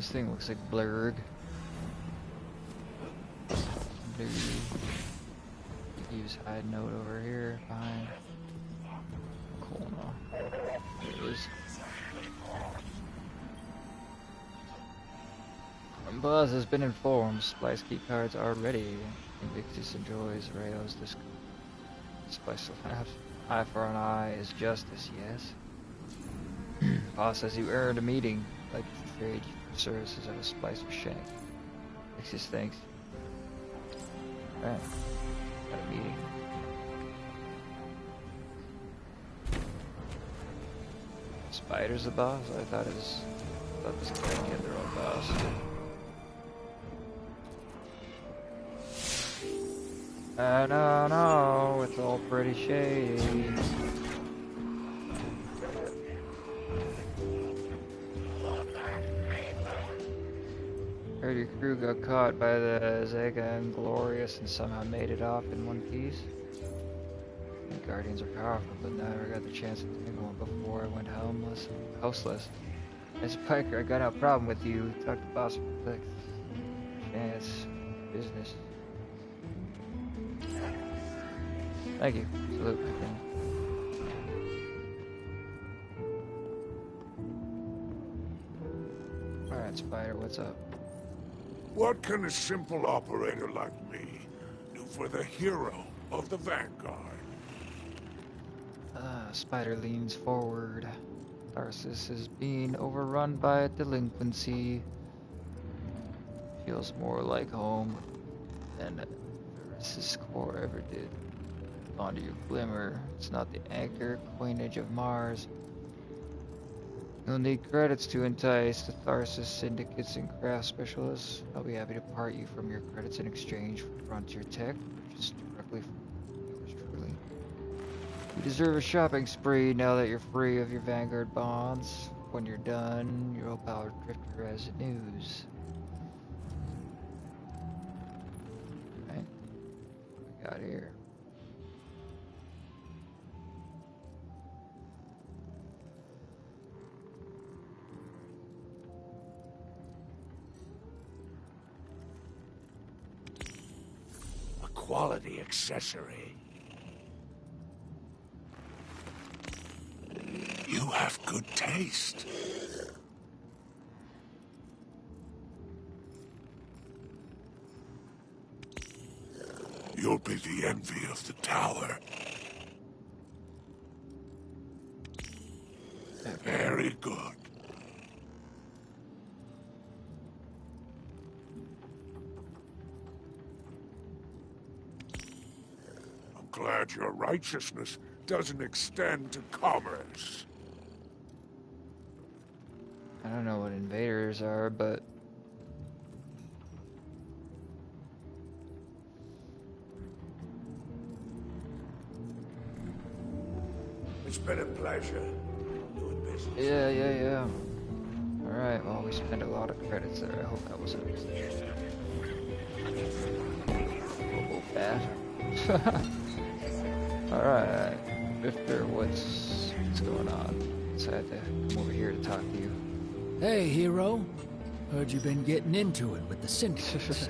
This thing looks like blurg. Use hide note over here behind. Cool, no. There it is. Buzz has been informed. Splice key cards are ready. Invictus enjoys Rayo's disc. Splice laughs. Eye for an eye is justice, yes. Boss says you earned a meeting. Like to trade for services of a splice for Shank. Invictus thanks. Alright. Got a meeting. Spider's the boss? I thought this guy had their own boss. No, it's all pretty shady. Heard your crew got caught by the Zega and Glorious and somehow made it off in one piece. The Guardians are powerful, but never got the chance to tangle one before I went houseless. As Piker, I got no problem with you. Talk to boss for the chance. Business. Thank you. Salute, my friend. Alright, Spider, what's up? What can a simple operator like me do for the hero of the Vanguard? Spider leans forward. Tarsus is being overrun by a delinquency. Feels more like home than Eris's core ever did. Onto your glimmer. It's not the anchor coinage of Mars. You'll need credits to entice the Tharsis syndicates and craft specialists. I'll be happy to part you from your credits in exchange for Frontier Tech, purchased directly from yours truly. You deserve a shopping spree now that you're free of your Vanguard bonds. When you're done, your powered drifter has news. Right. What we got here? Quality accessory. You have good taste. You'll be the envy of the tower. Very good. Glad your righteousness doesn't extend to commerce. I don't know what invaders are, but it's been a pleasure doing business. Yeah. Alright, well, we spent a lot of credits there. I hope that wasn't a little bad. Alright, Drifter, what's going on? Decided to come over here to talk to you. Hey, hero. Heard you've been getting into it with the syndicates.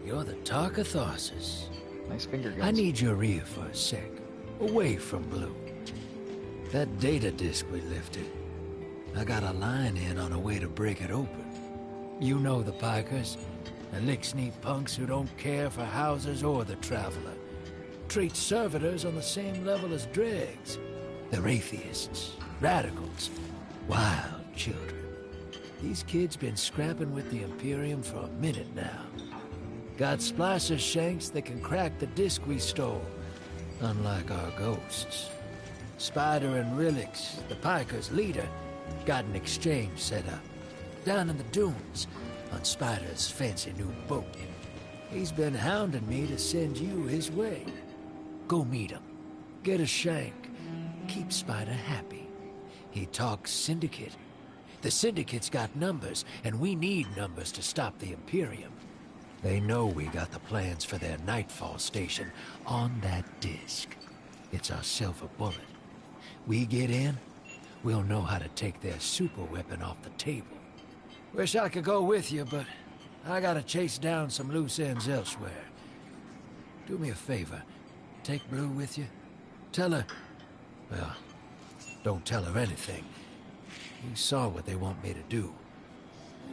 You're the talk of Tharsis. Nice finger guns. I need your ear for a sec. Away from Blue. That data disk we lifted. I got a line in on a way to break it open. You know the Pikers. The lick-sneak punks who don't care for houses or the traveler. Treat servitors on the same level as dregs. They're atheists, radicals, wild children. These kids been scrapping with the Imperium for a minute now. Got splicer shanks that can crack the disc we stole, unlike our ghosts. Spider and Relix, the Pikers' leader, got an exchange set up, down in the dunes, on Spider's fancy new boat. He's been hounding me to send you his way. Go meet him. Get a shank. Keep Spider happy. He talks syndicate. The syndicate's got numbers, and we need numbers to stop the Imperium. They know we got the plans for their Nightfall station on that disc. It's our silver bullet. We get in, we'll know how to take their super weapon off the table. Wish I could go with you, but I gotta chase down some loose ends elsewhere. Do me a favor. Take Blue with you. Tell her... Well, don't tell her anything. You saw what they want me to do.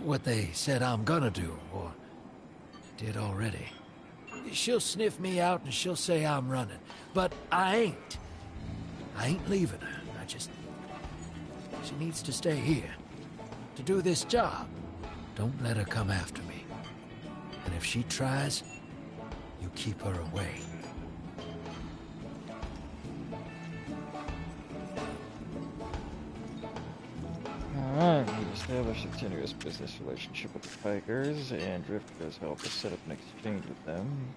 What they said I'm gonna do, or did already. She'll sniff me out and she'll say I'm running. But I ain't. I ain't leaving her. She needs to stay here. To do this job. Don't let her come after me. And if she tries, you keep her away. Alright, we've established a continuous business relationship with the Pikers, and Drift has helped us set up an exchange with them.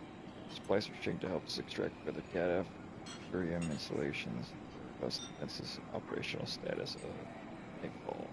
Splicer exchange to help us extract further data for Imperium installations. Plus, that's his operational status of Nightfall.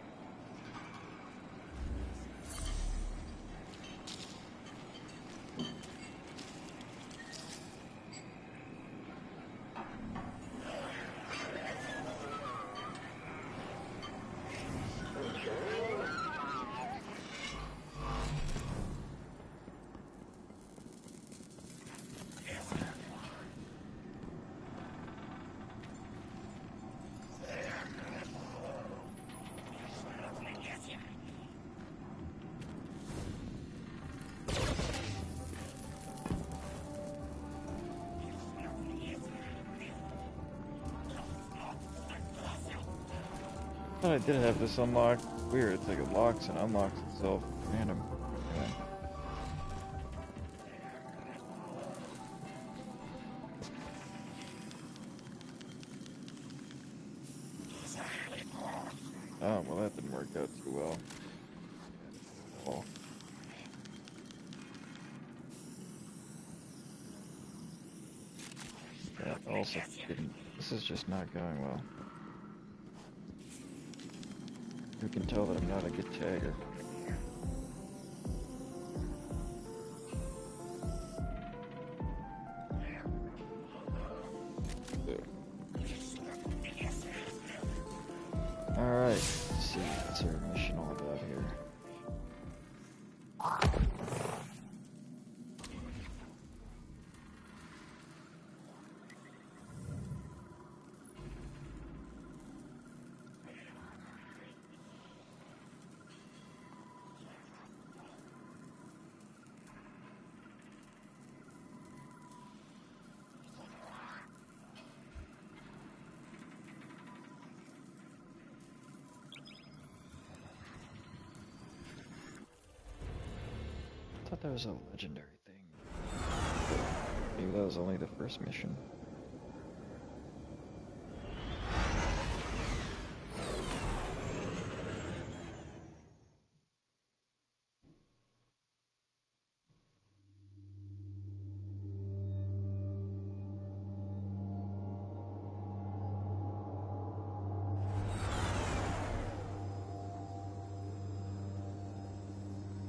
I did have this unlocked. Weird, it's like it locks and unlocks itself random. Anyway. Oh, well that didn't work out too well. Oh. That also didn't. This is just not going well. You can tell that I'm not a good tagger. Alright, let's see what's our mission all about here. I thought that was a legendary thing. Maybe that was only the first mission.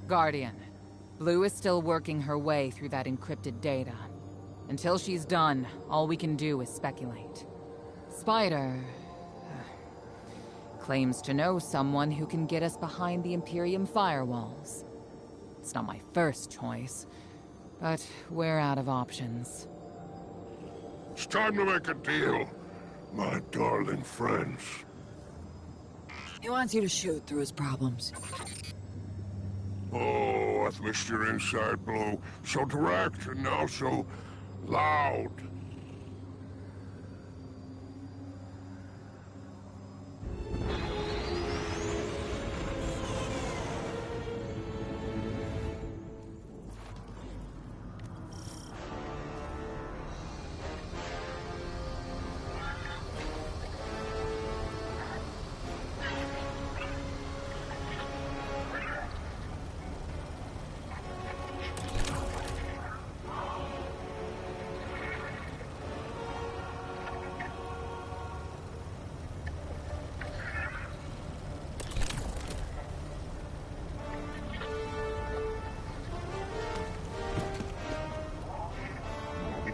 Guardian. Blue is still working her way through that encrypted data. Until she's done, all we can do is speculate. Spider... claims to know someone who can get us behind the Imperium firewalls. It's not my first choice, but we're out of options. It's time to make a deal, my darling friends. He wants you to shoot through his problems. Oh, I've missed your inside blow. So direct and now so loud.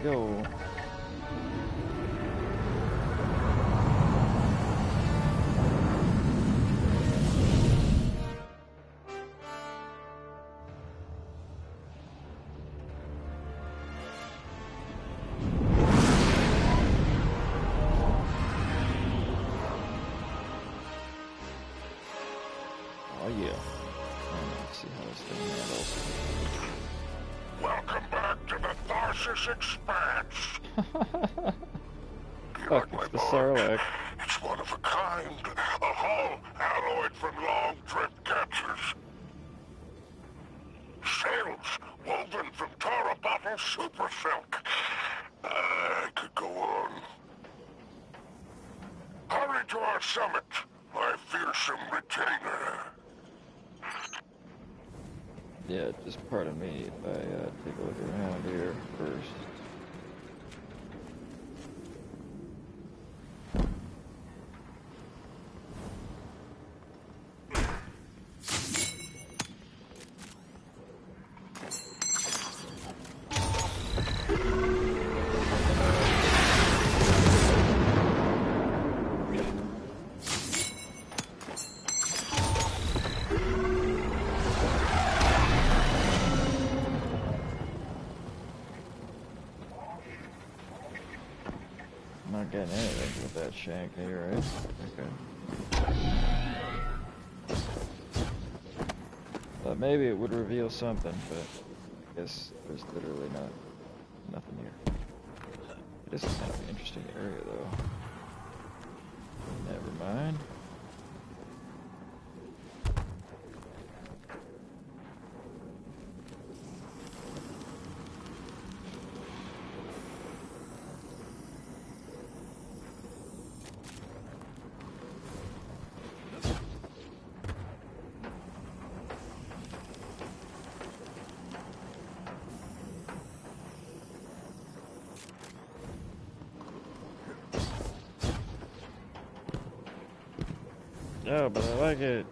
Go. precious expanse. You Fuck, like it's the my boat? Sarlacc. It's one of a kind. A hull alloyed from long drift captures. Sails woven from Tara bottle super silk. I could go on. Hurry to our summit, my fearsome retainer. Yeah, just pardon me if I take a look around here first. Not getting anything with that shank here, right? Okay. Thought maybe it would reveal something, but I guess there's literally nothing here. This is kind of an interesting area, though. Never mind. Yeah, but I like it.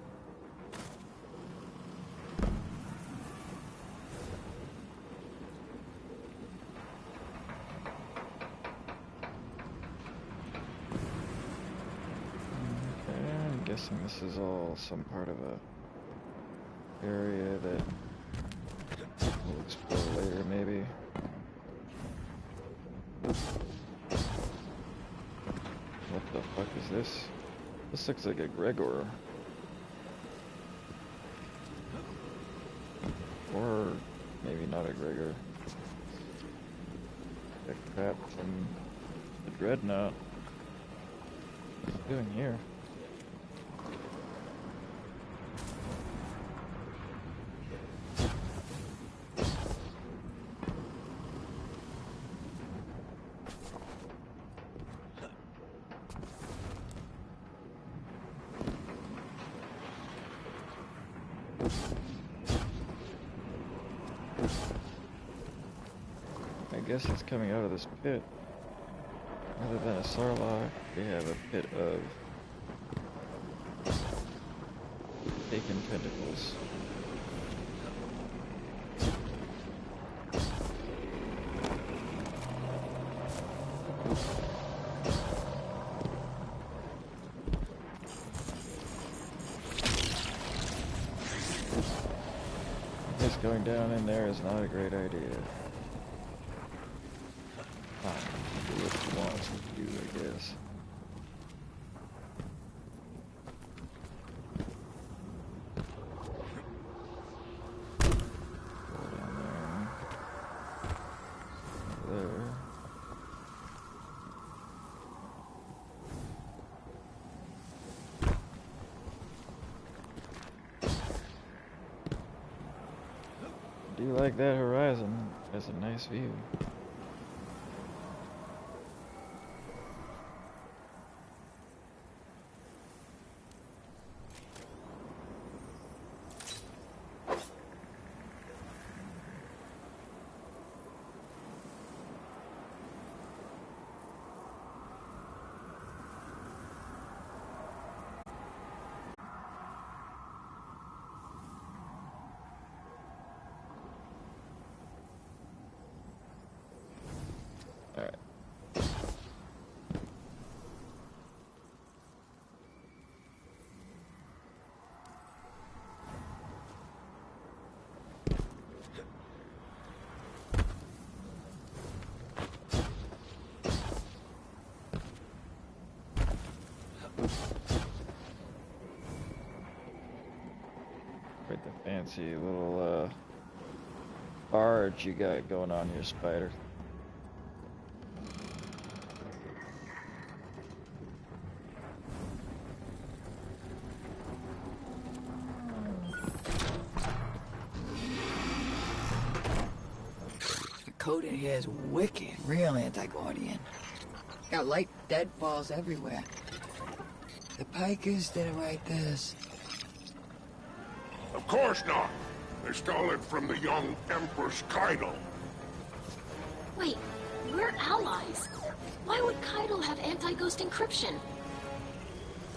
Okay, I'm guessing this is all some part of a area that we'll explore later, maybe. What the fuck is this? This looks like a Gregor. Or maybe not a Gregor. A crap from the Dreadnought. What's it doing here? I guess it's coming out of this pit. Rather than a Sarlacc, we have a pit of taken tentacles. I guess going down in there is not a great idea. Do what he wants to do, I guess. Go down there. Over there. I do like that horizon. It's a nice view. Alright. Quite the fancy little barge you got going on here, Spider. code in here is wicked. Real anti-Guardian. Got light deadfalls everywhere. The Pikers didn't write this. Of course not. They stole it from the young Empress Kydal. Wait, we're allies. Why would Kydal have anti-ghost encryption?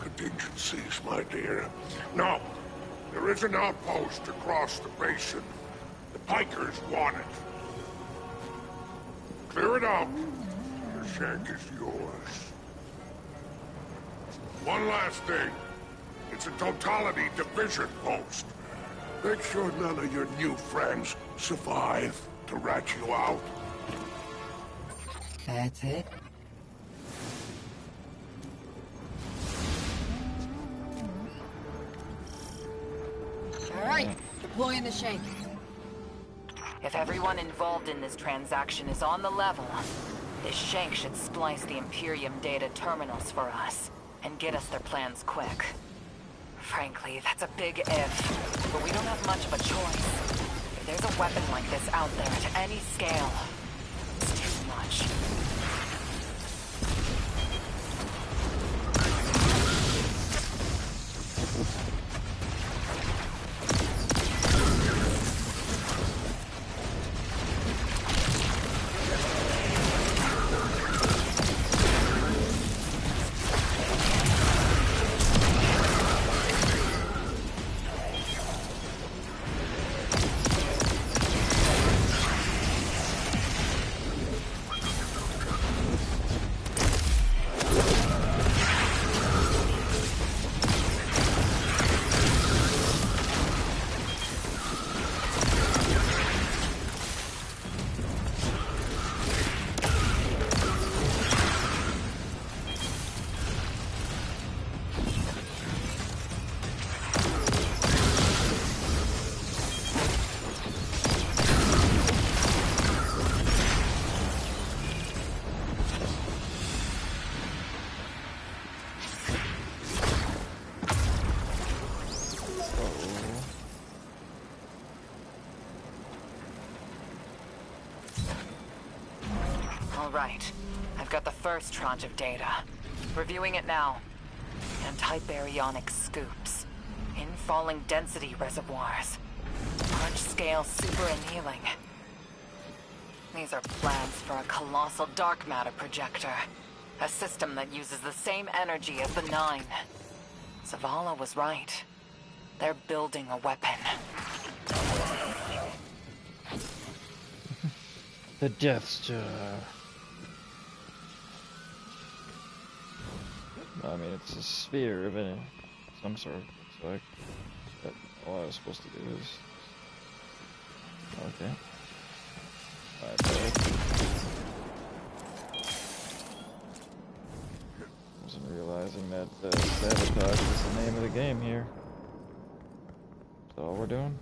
Contingencies, my dear. No, there is an outpost across the basin. The Pikers want it. Clear it out. Your shank is yours. One last thing. It's a totality division post. Make sure none of your new friends survive to rat you out. That's it? Alright, deploying the shank. If everyone involved in this transaction is on the level, this shank should splice the Imperium data terminals for us, and get us their plans quick. Frankly, that's a big if, but we don't have much of a choice. If there's a weapon like this out there at any scale, it's too much. Right. I've got the first tranche of data. Reviewing it now. Anti-baryonic scoops. Infalling density reservoirs. Large-scale super-annealing. These are plans for a colossal dark matter projector. A system that uses the same energy as the Nine. Zavala was right. They're building a weapon. The Death Star. I mean, it's a sphere of some sort, looks like. But all I was supposed to do is... Okay. Wasn't realizing that sabotage is the name of the game here. That's all we're doing.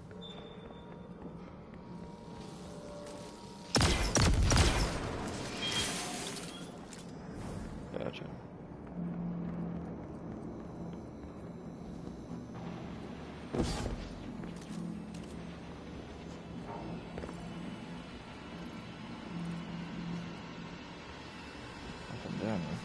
Gotcha. Nothing down here.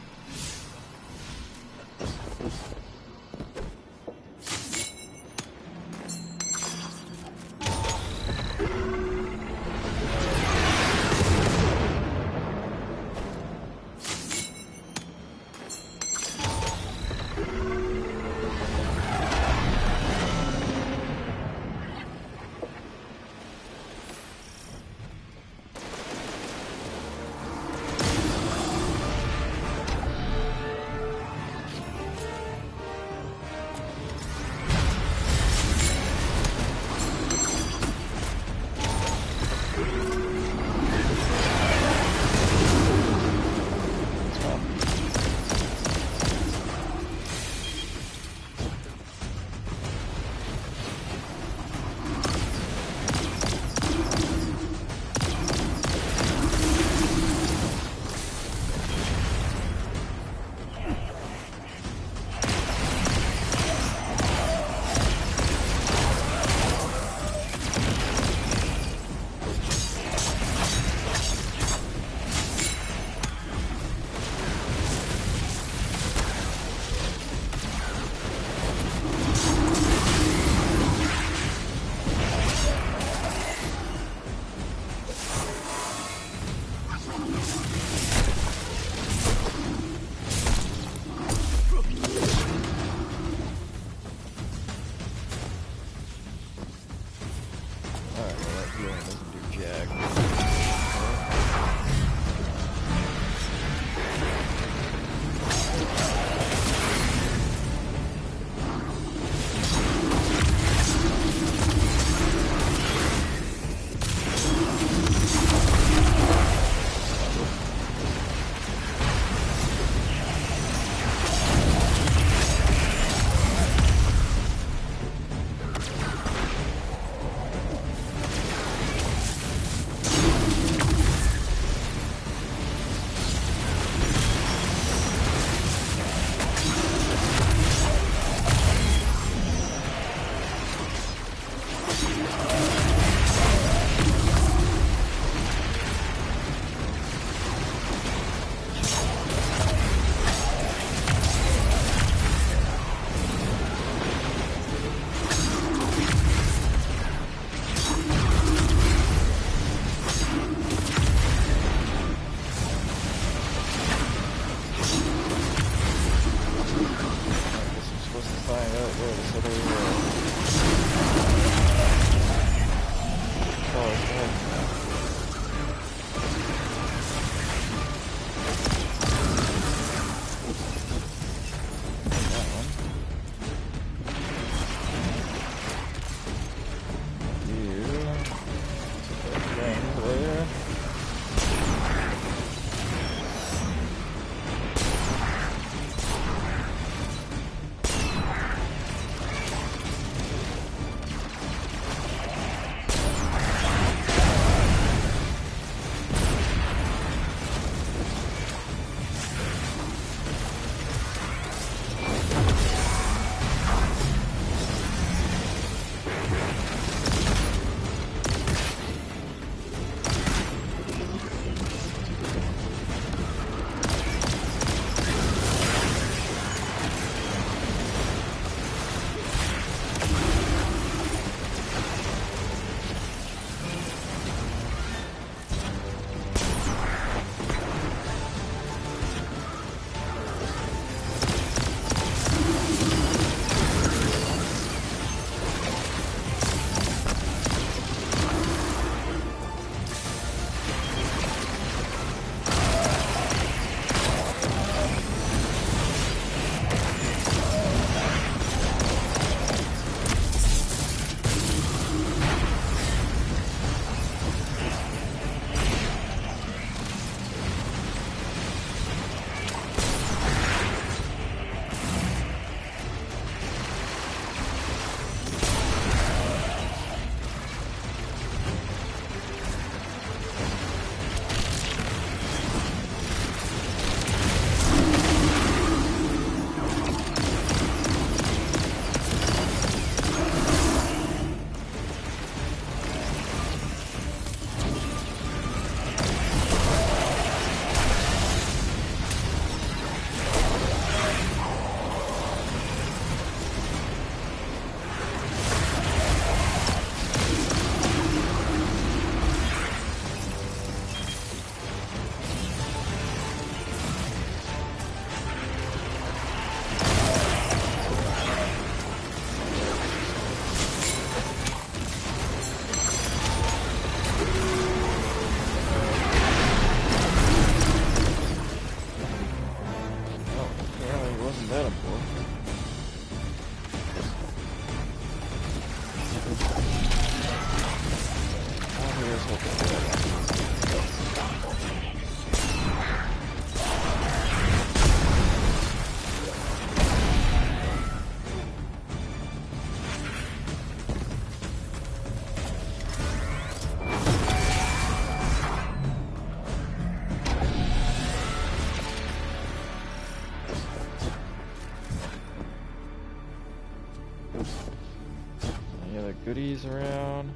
Goodies around.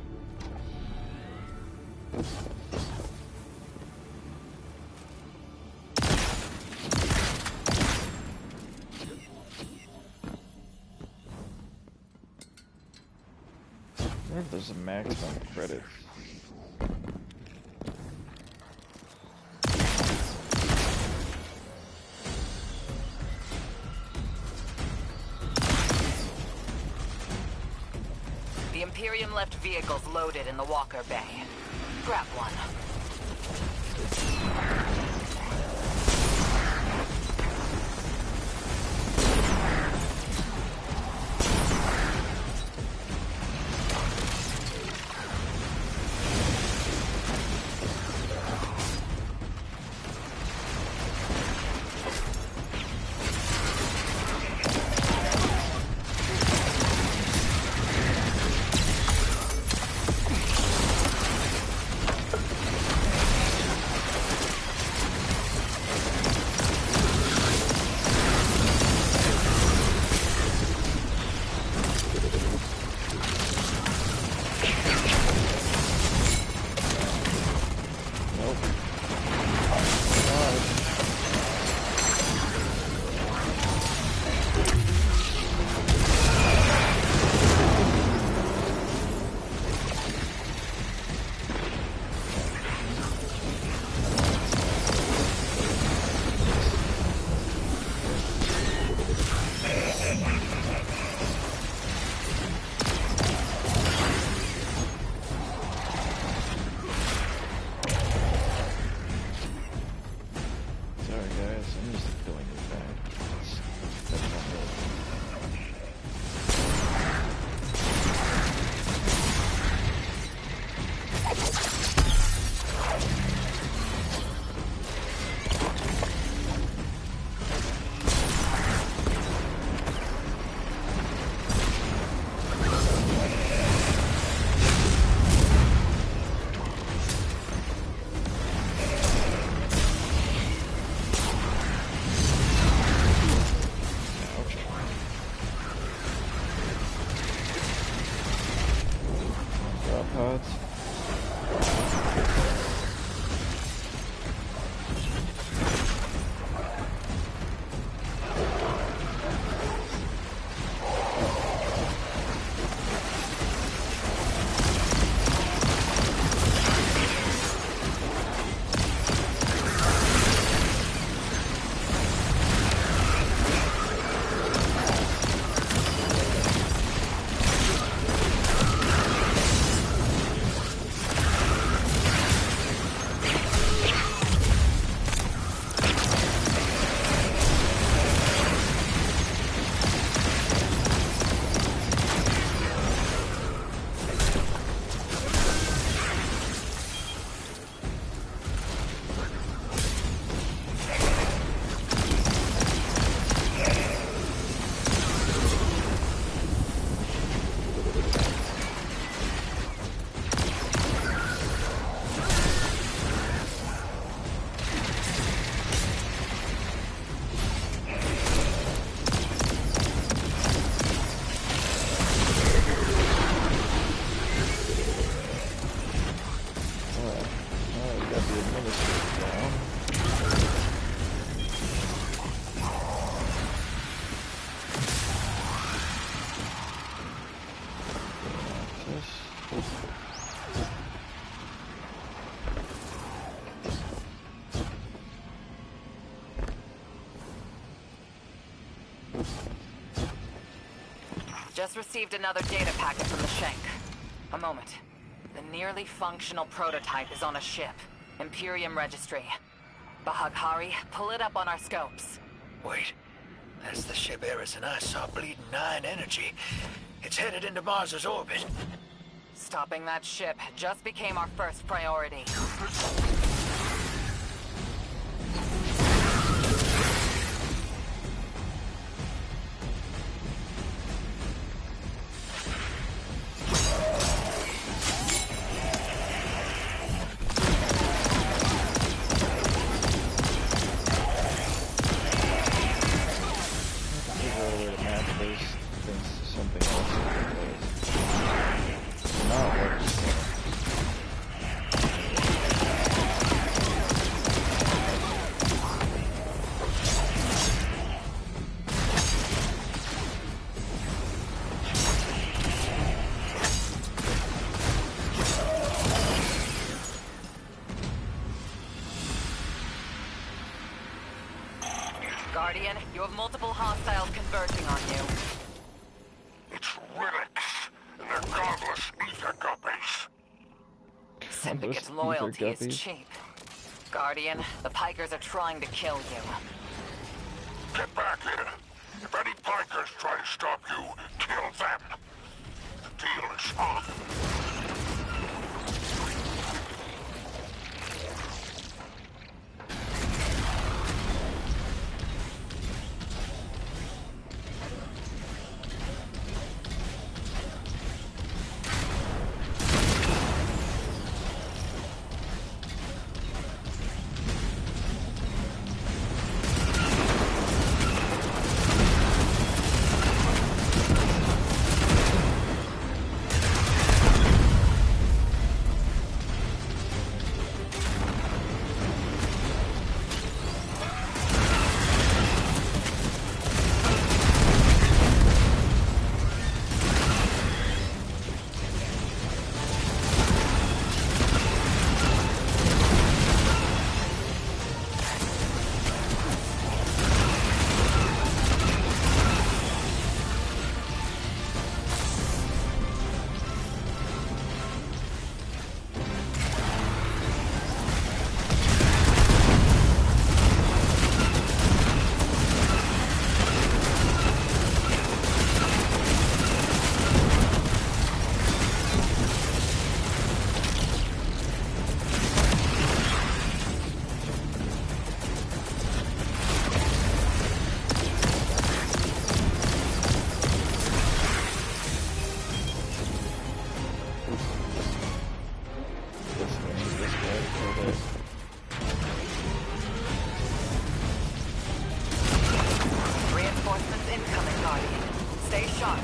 I wonder if there's a maximum credits. The Imperium left vehicles loaded in the Walker Bay. Grab one. Just received another data packet from the Shank. A moment. The nearly functional prototype is on a ship. Imperium Registry. Bahaghari, pull it up on our scopes. Wait. That's the ship Eris and I saw bleeding 9 energy. It's headed into Mars's orbit. Stopping that ship just became our first priority. Guardian, you have multiple hostiles converging on you. It's relics, and they're godless ether guppies. Syndicate's Those loyalty is ether guppies. cheap. Guardian, the Pikers are trying to kill you. Get back here. If any Pikers try to stop you, kill them. The deal is off. Reinforcements incoming, Guardian. Stay sharp.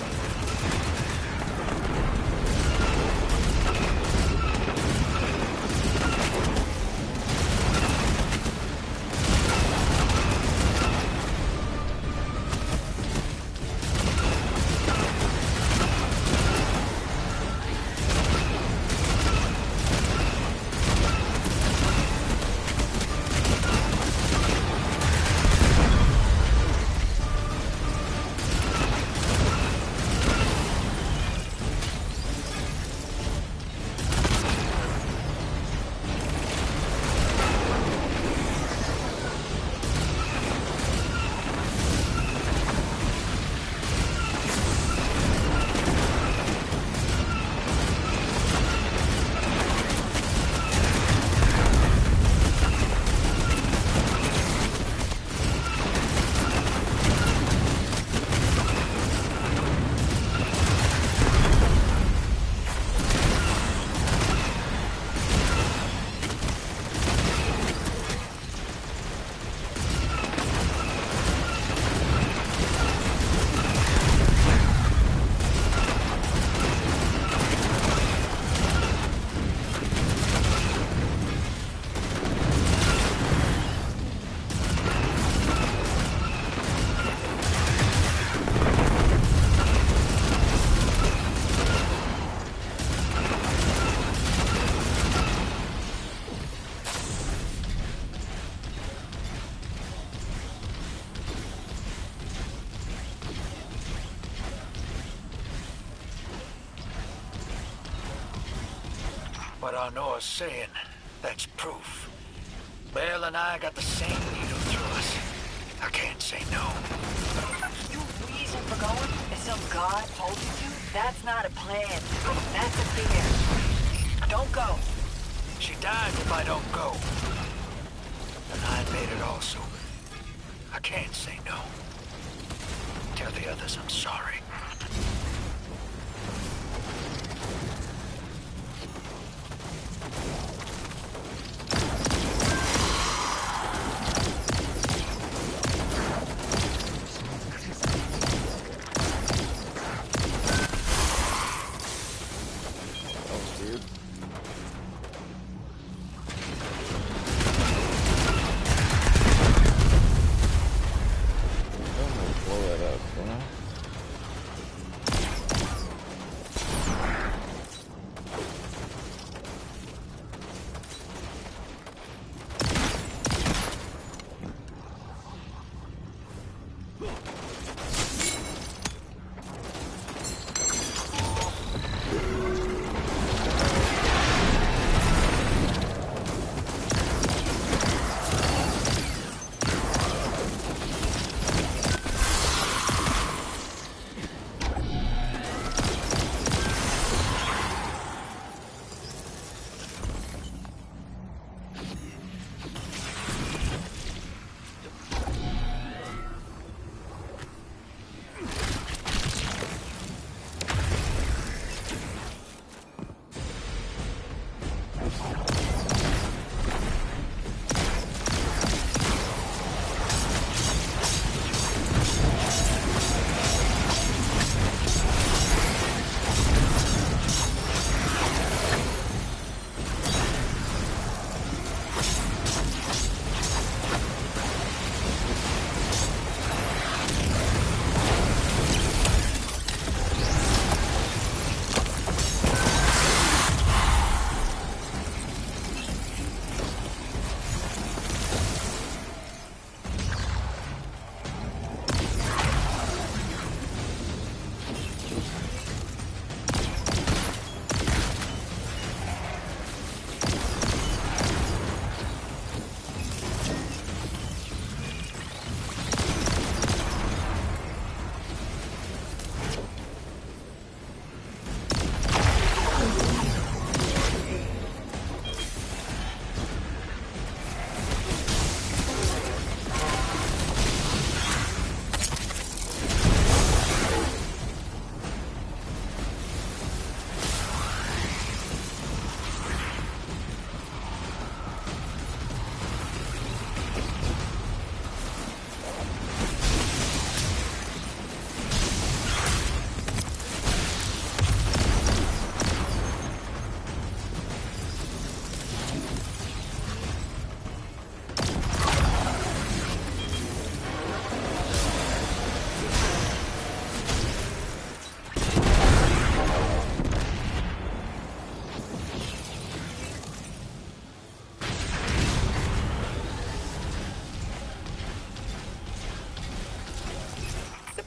What I know is saying, that's proof. Bale and I got the same needle through us. I can't say no. Your reason for going is some god told you to? That's not a plan. That's a fear. Don't go. She dies if I don't go. And I made it also. I can't say no. Tell the others I'm sorry.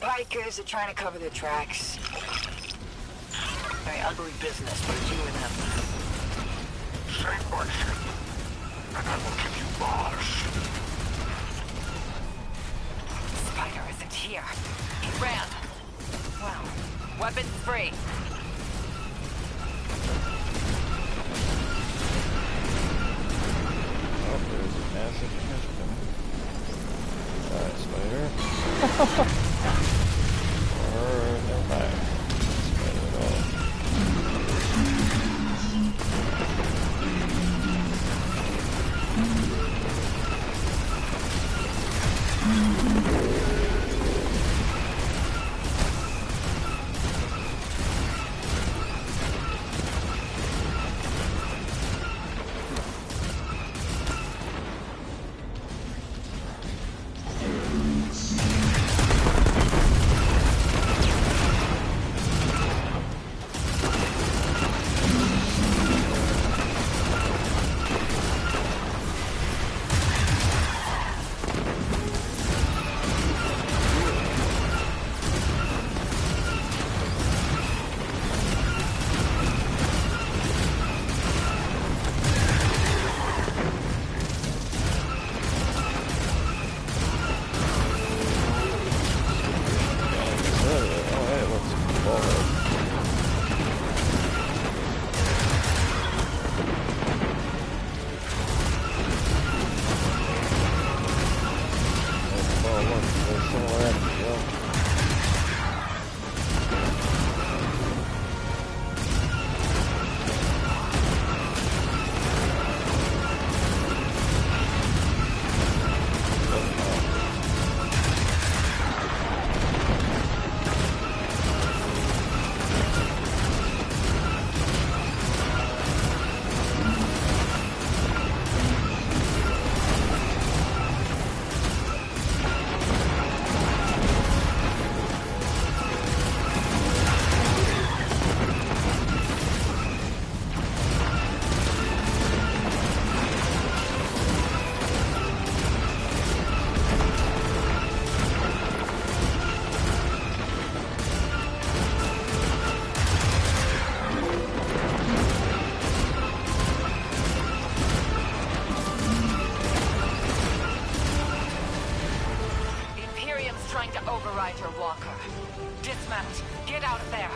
Bikers are trying to cover their tracks. Very ugly business, but it's you and them. Save my ship, and I will give you Mars. Spider isn't here. He ran. Well, weapons free. Oh, there's a massive fish coming. Spider. Or never mind. Spider at all. Dismount. Get out of there.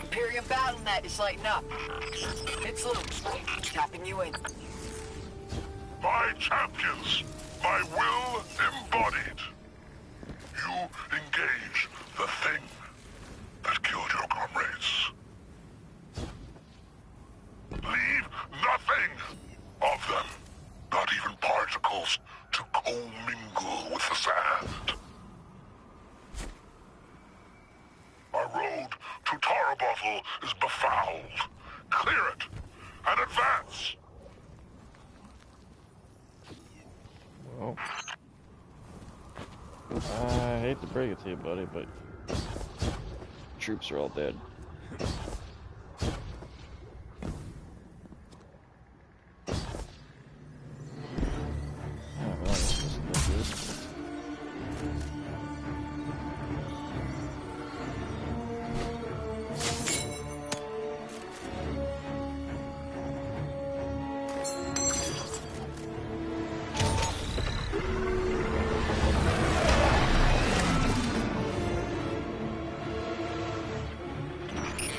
Imperium BattleNet is lighting up. It's loose. Tapping you in. My champions, my will embodied. You engage the thing that killed your comrades. Leave nothing of them, not even particles, to commingle with the sand. Our road to Tarabothel is befouled. Clear it and advance. Well, I hate to break it to you, buddy, but troops are all dead.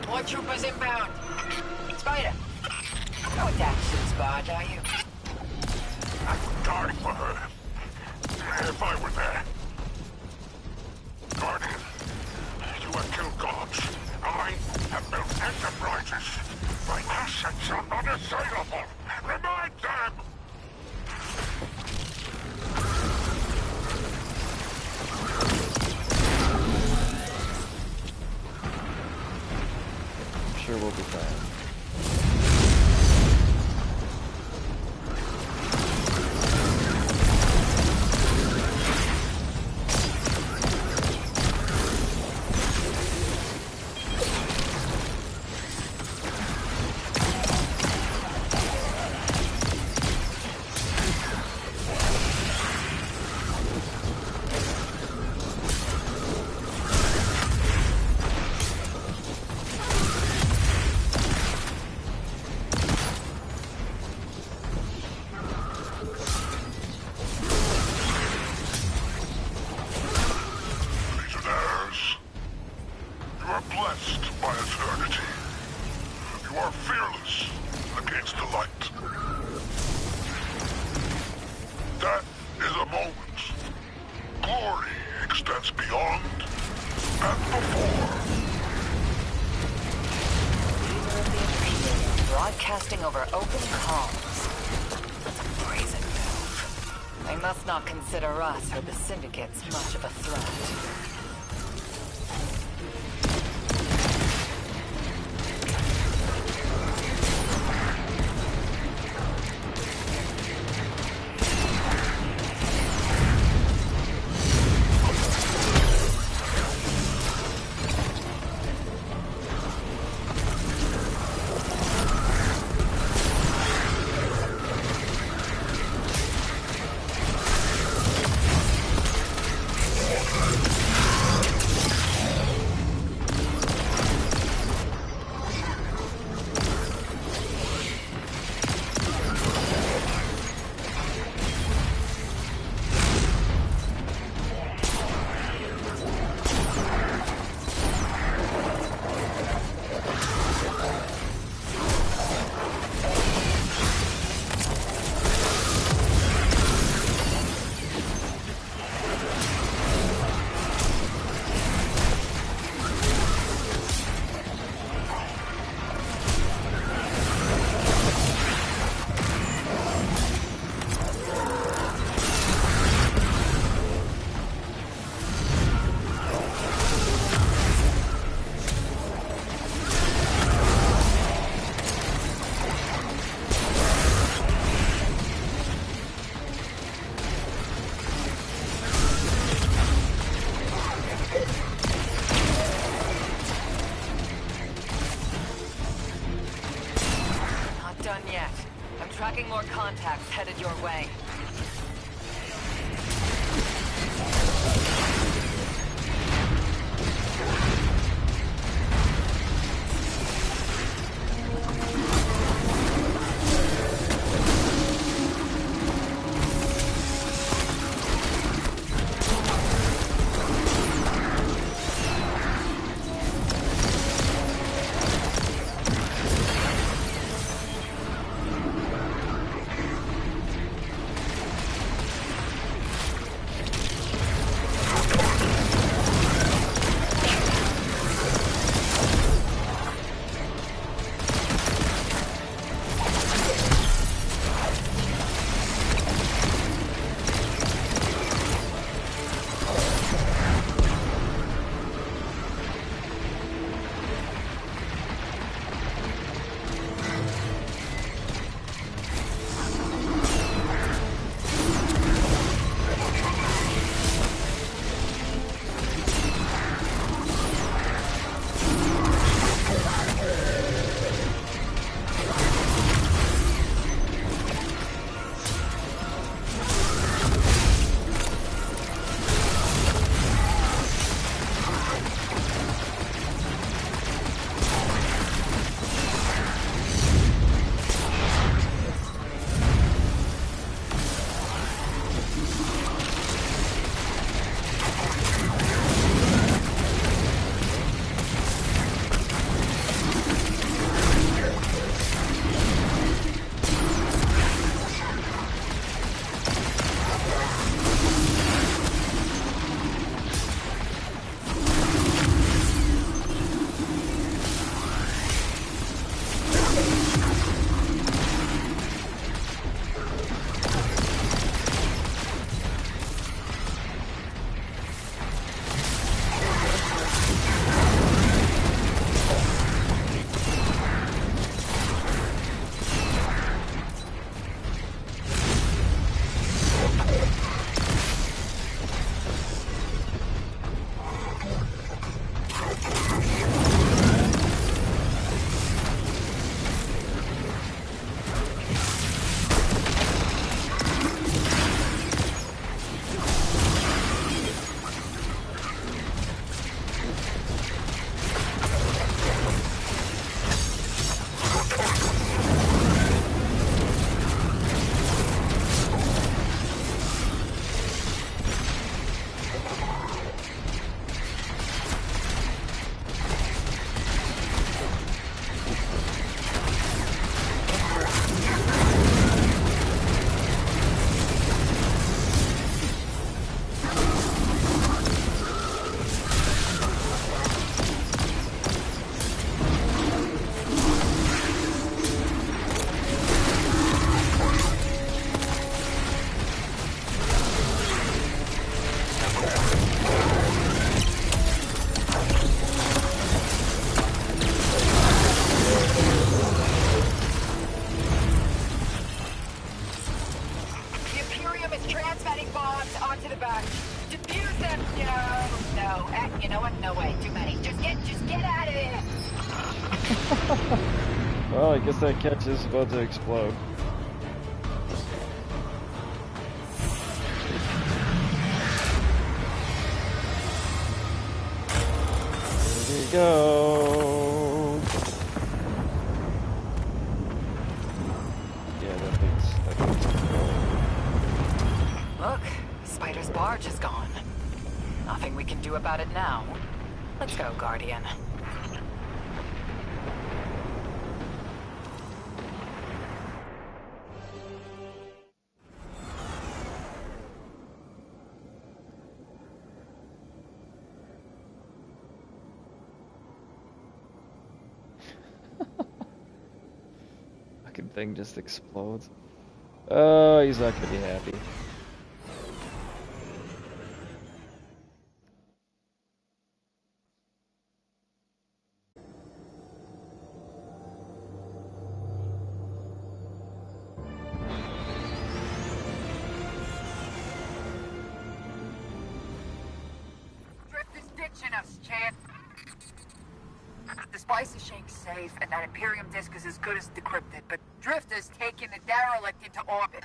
More troopers inbound. Spider, you know what that shit's barge, are you? I would die for her. If I were there. Guardian, you have killed gods. I have built enterprises. My assets are unassailable. Remind them! I'm sure we'll be fine. blessed by eternity. You are fearless against the light. Death is a moment. Glory extends beyond and before. Broadcasting over open comms. That's a brazen move. They must not consider us or the Syndicates much of a threat. Tracking more contacts headed your way. no way. Too many. Just get out of here. Well, I guess that catch is about to explode. There we go. Yeah, that thing's Look, Spider's barge is gone. Nothing we can do about it now. Let's go, Guardian. fucking thing just explodes. Oh, he's not gonna be happy. Us, Chad. The Spice Shank's safe, and that Imperium disk is as good as decrypted, but Drifter's taking the derelict into orbit.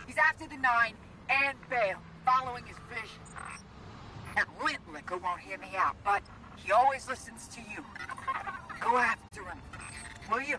He's after the Nine and Bale, following his vision. That lint liquor won't hear me out, but he always listens to you. Go after him, will you?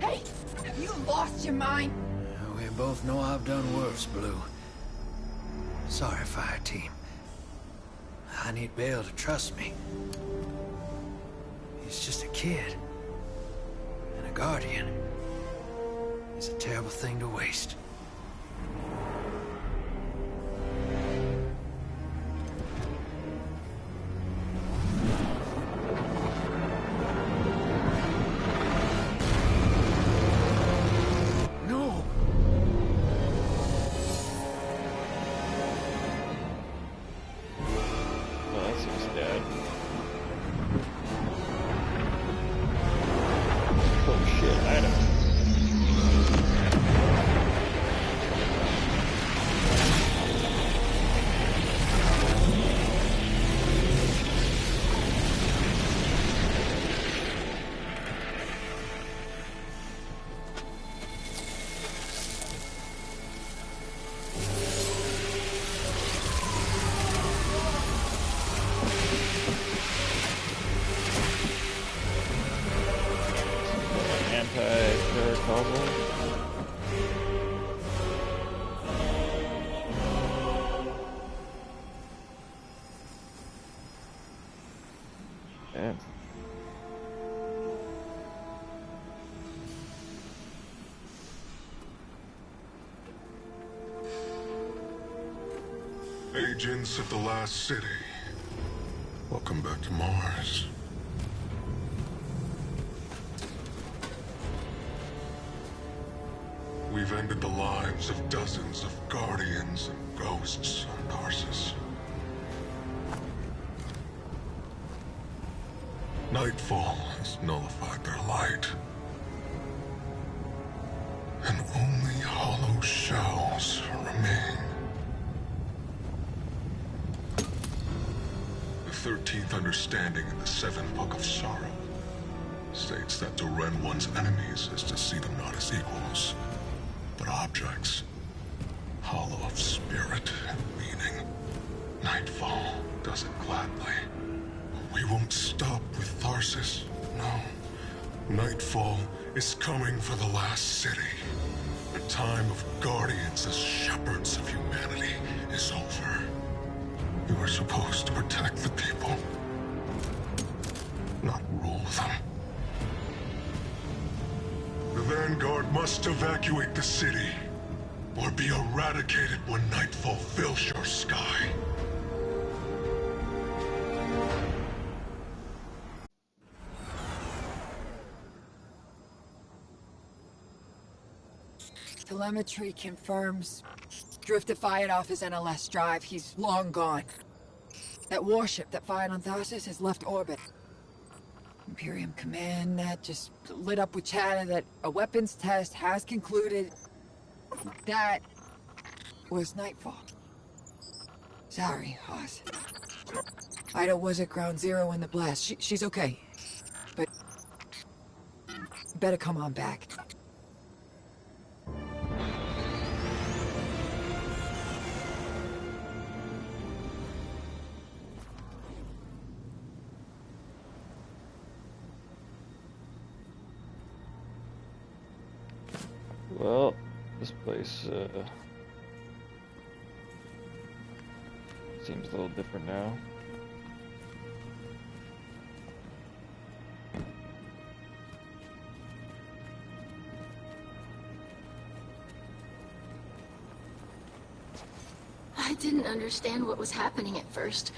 Hey, have you lost your mind? We both know I've done worse, Blue. Sorry, Fire Team. I need Bale to trust me. He's just a kid. And a Guardian. It's a terrible thing to waste. Agents of the Last City, welcome back to Mars. We've ended the lives of dozens of Guardians and Ghosts on Tarsus. Nightfall has nullified their light. And only hollow shells remain. The 13th understanding in the 7th Book of Sorrow states that to rend one's enemies is to see them not as equals, but objects, hollow of spirit and meaning. Nightfall does it gladly. We won't stop with Tarsus, no. Nightfall is coming for the Last City. The time of Guardians as shepherds of humanity is over. We were supposed to protect the people, not rule them. The Vanguard must evacuate the city, or be eradicated when Nightfall fills your sky. Telemetry confirms Drifter fired off his NLS drive. He's long gone. That warship that fired on Tharsis has left orbit. Imperium Command Net just lit up with chatter that a weapons test has concluded. That was nightfall. Sorry, Hoss. Ida was at ground zero in the blast. She's okay. But better come on back. Well, this place seems a little different now. I didn't understand what was happening at first.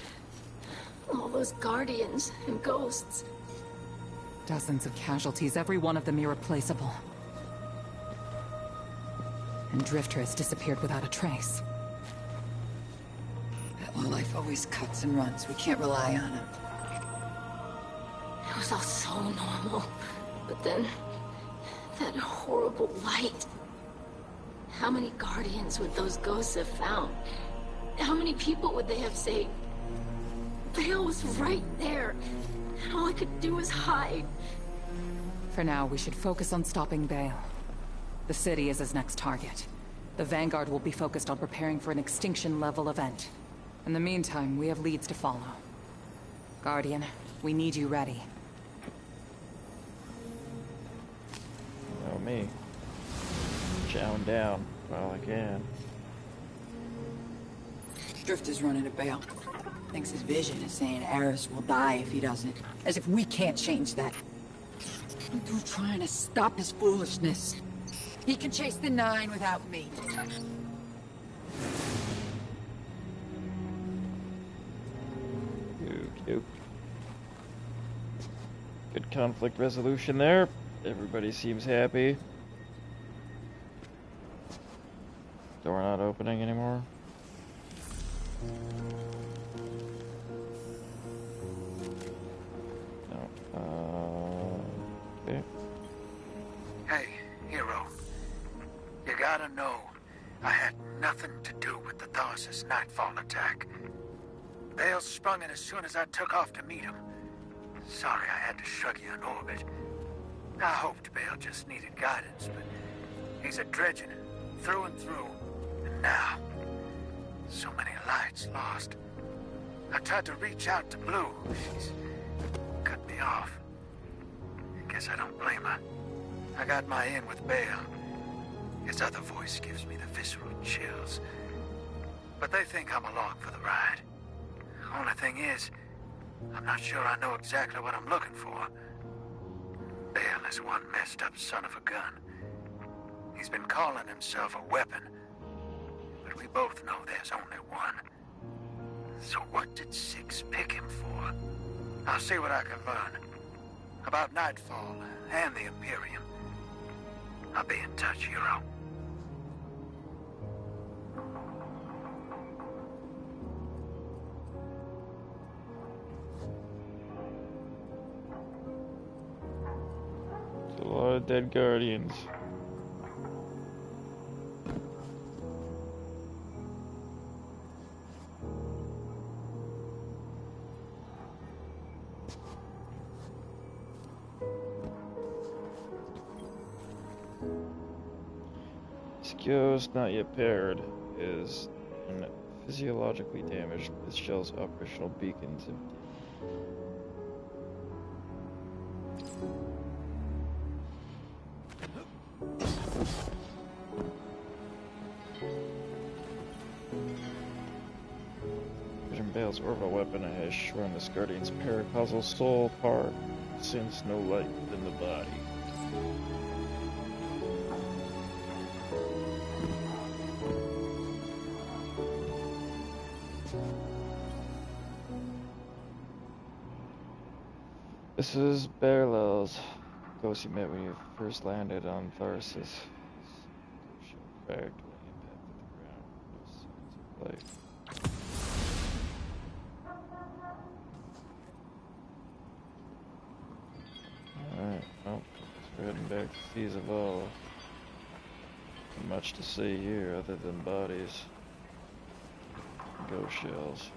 All those guardians and ghosts. Dozens of casualties, every one of them irreplaceable. And Drifter has disappeared without a trace. Well, life always cuts and runs. We can't rely on him. It was all so normal. But then, that horrible light. How many guardians would those ghosts have found? How many people would they have saved? Bale was right there. And all I could do was hide. For now, we should focus on stopping Bale. The city is his next target. The Vanguard will be focused on preparing for an extinction-level event. In the meantime, we have leads to follow. Guardian, we need you ready. Oh, me. Chowing down while I can. Drifter's running to Bale. Thinks his vision is saying Eris will die if he doesn't. As if we can't change that. I'm through trying to stop his foolishness. He can chase the 9 without me. Cute. Good conflict resolution there. Everybody seems happy. Door not opening anymore. No. Okay. Hey, hero. You gotta know, I had nothing to do with the Tharsis Nightfall attack. Bale sprung it as soon as I took off to meet him. Sorry I had to shrug you in orbit. I hoped Bale just needed guidance, but he's a dredgen, through and through. And now, so many lights lost. I tried to reach out to Blue. She's cut me off. Guess I don't blame her. I got my in with Bale. His other voice gives me the visceral chills. But they think I'm along for the ride. Only thing is, I'm not sure I know exactly what I'm looking for. Bale is one messed up son of a gun. He's been calling himself a weapon. But we both know there's only one. So what did Six pick him for? I'll see what I can learn. About Nightfall and the Imperium. I'll be in touch, hero. A lot of dead guardians. Ghost not yet paired is physiologically damaged. His shell's operational beacons have Vision Bale's orbital weapon has shrunk this Guardian's paracausal soul apart, since no light within the body. This is Barrel's ghost you met when you first landed on Tharsis. directly impacted the ground. No signs of life. Alright, well, we're heading back to see Zavala. Not much to see here other than bodies. Ghost shells.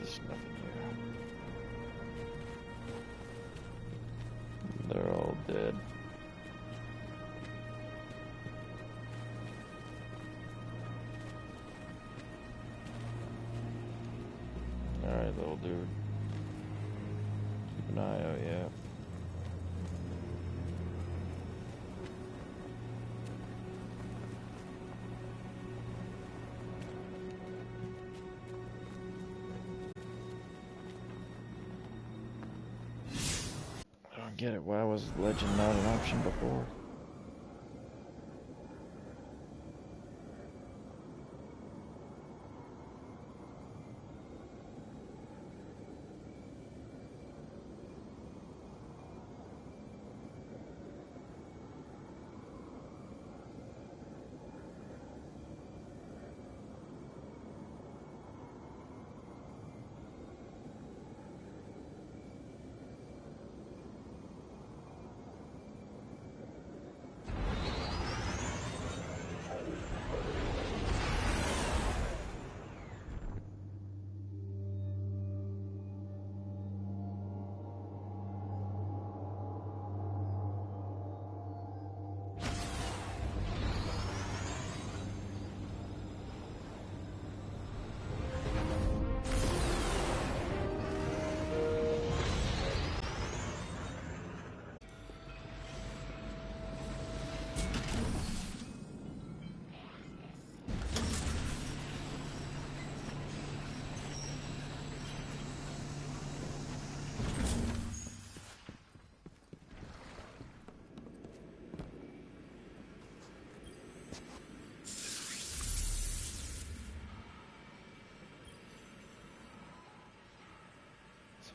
There's nothing here. They're all dead. Alright, little dude. Keep an eye out, yeah. I don't get it. Why was legend not an option before?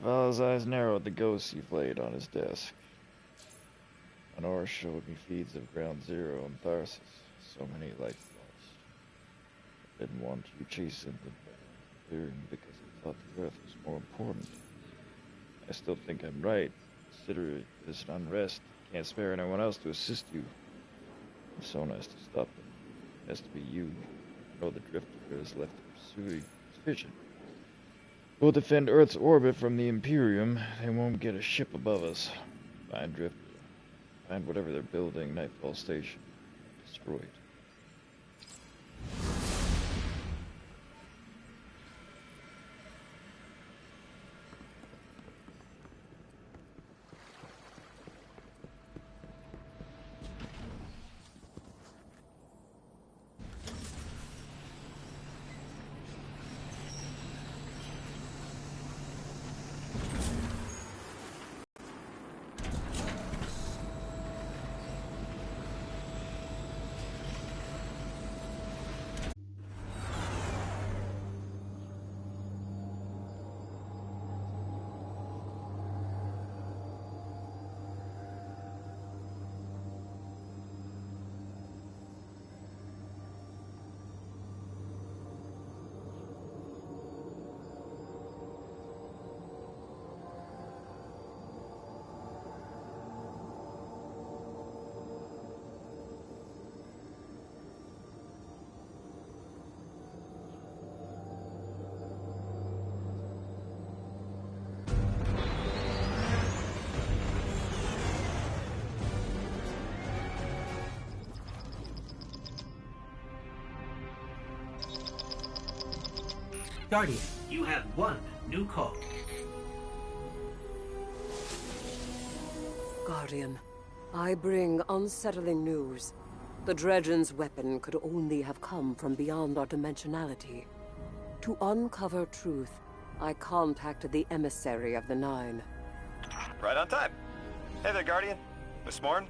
Zavala's eyes narrowed the ghost he played on his desk. An aura showed me feeds of Ground Zero and Tharsis. So many life lost. I didn't want you chasing them, clearing because I thought the Earth was more important. I still think I'm right. Consider it as an unrest. Can't spare anyone else to assist you. It's so nice to stop them. It has to be you. I know the Drifter has left pursuing his vision. We'll defend Earth's orbit from the Imperium. They won't get a ship above us. Find Drifter. Find whatever they're building, Nightfall Station. Destroy it. Guardian, you have one new call. Guardian, I bring unsettling news. The Dredgen's weapon could only have come from beyond our dimensionality. To uncover truth, I contacted the Emissary of the Nine. Right on time. Hey there, Guardian. Miss Morn.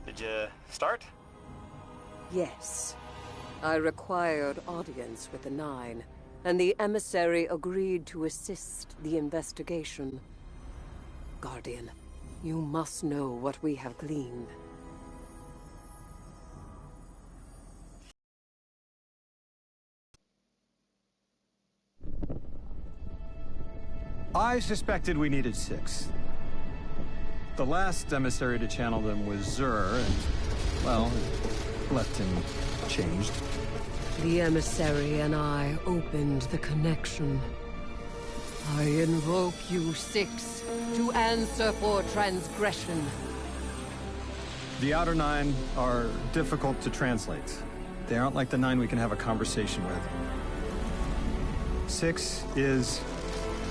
Did you start? Yes. I required audience with the Nine, and the Emissary agreed to assist the investigation. Guardian, you must know what we have gleaned. I suspected we needed 6. The last emissary to channel them was Zur, and, well, it left him changed. The Emissary and I opened the connection. I invoke you 6 to answer for transgression. The Outer Nine are difficult to translate. They aren't like the 9 we can have a conversation with. 6 is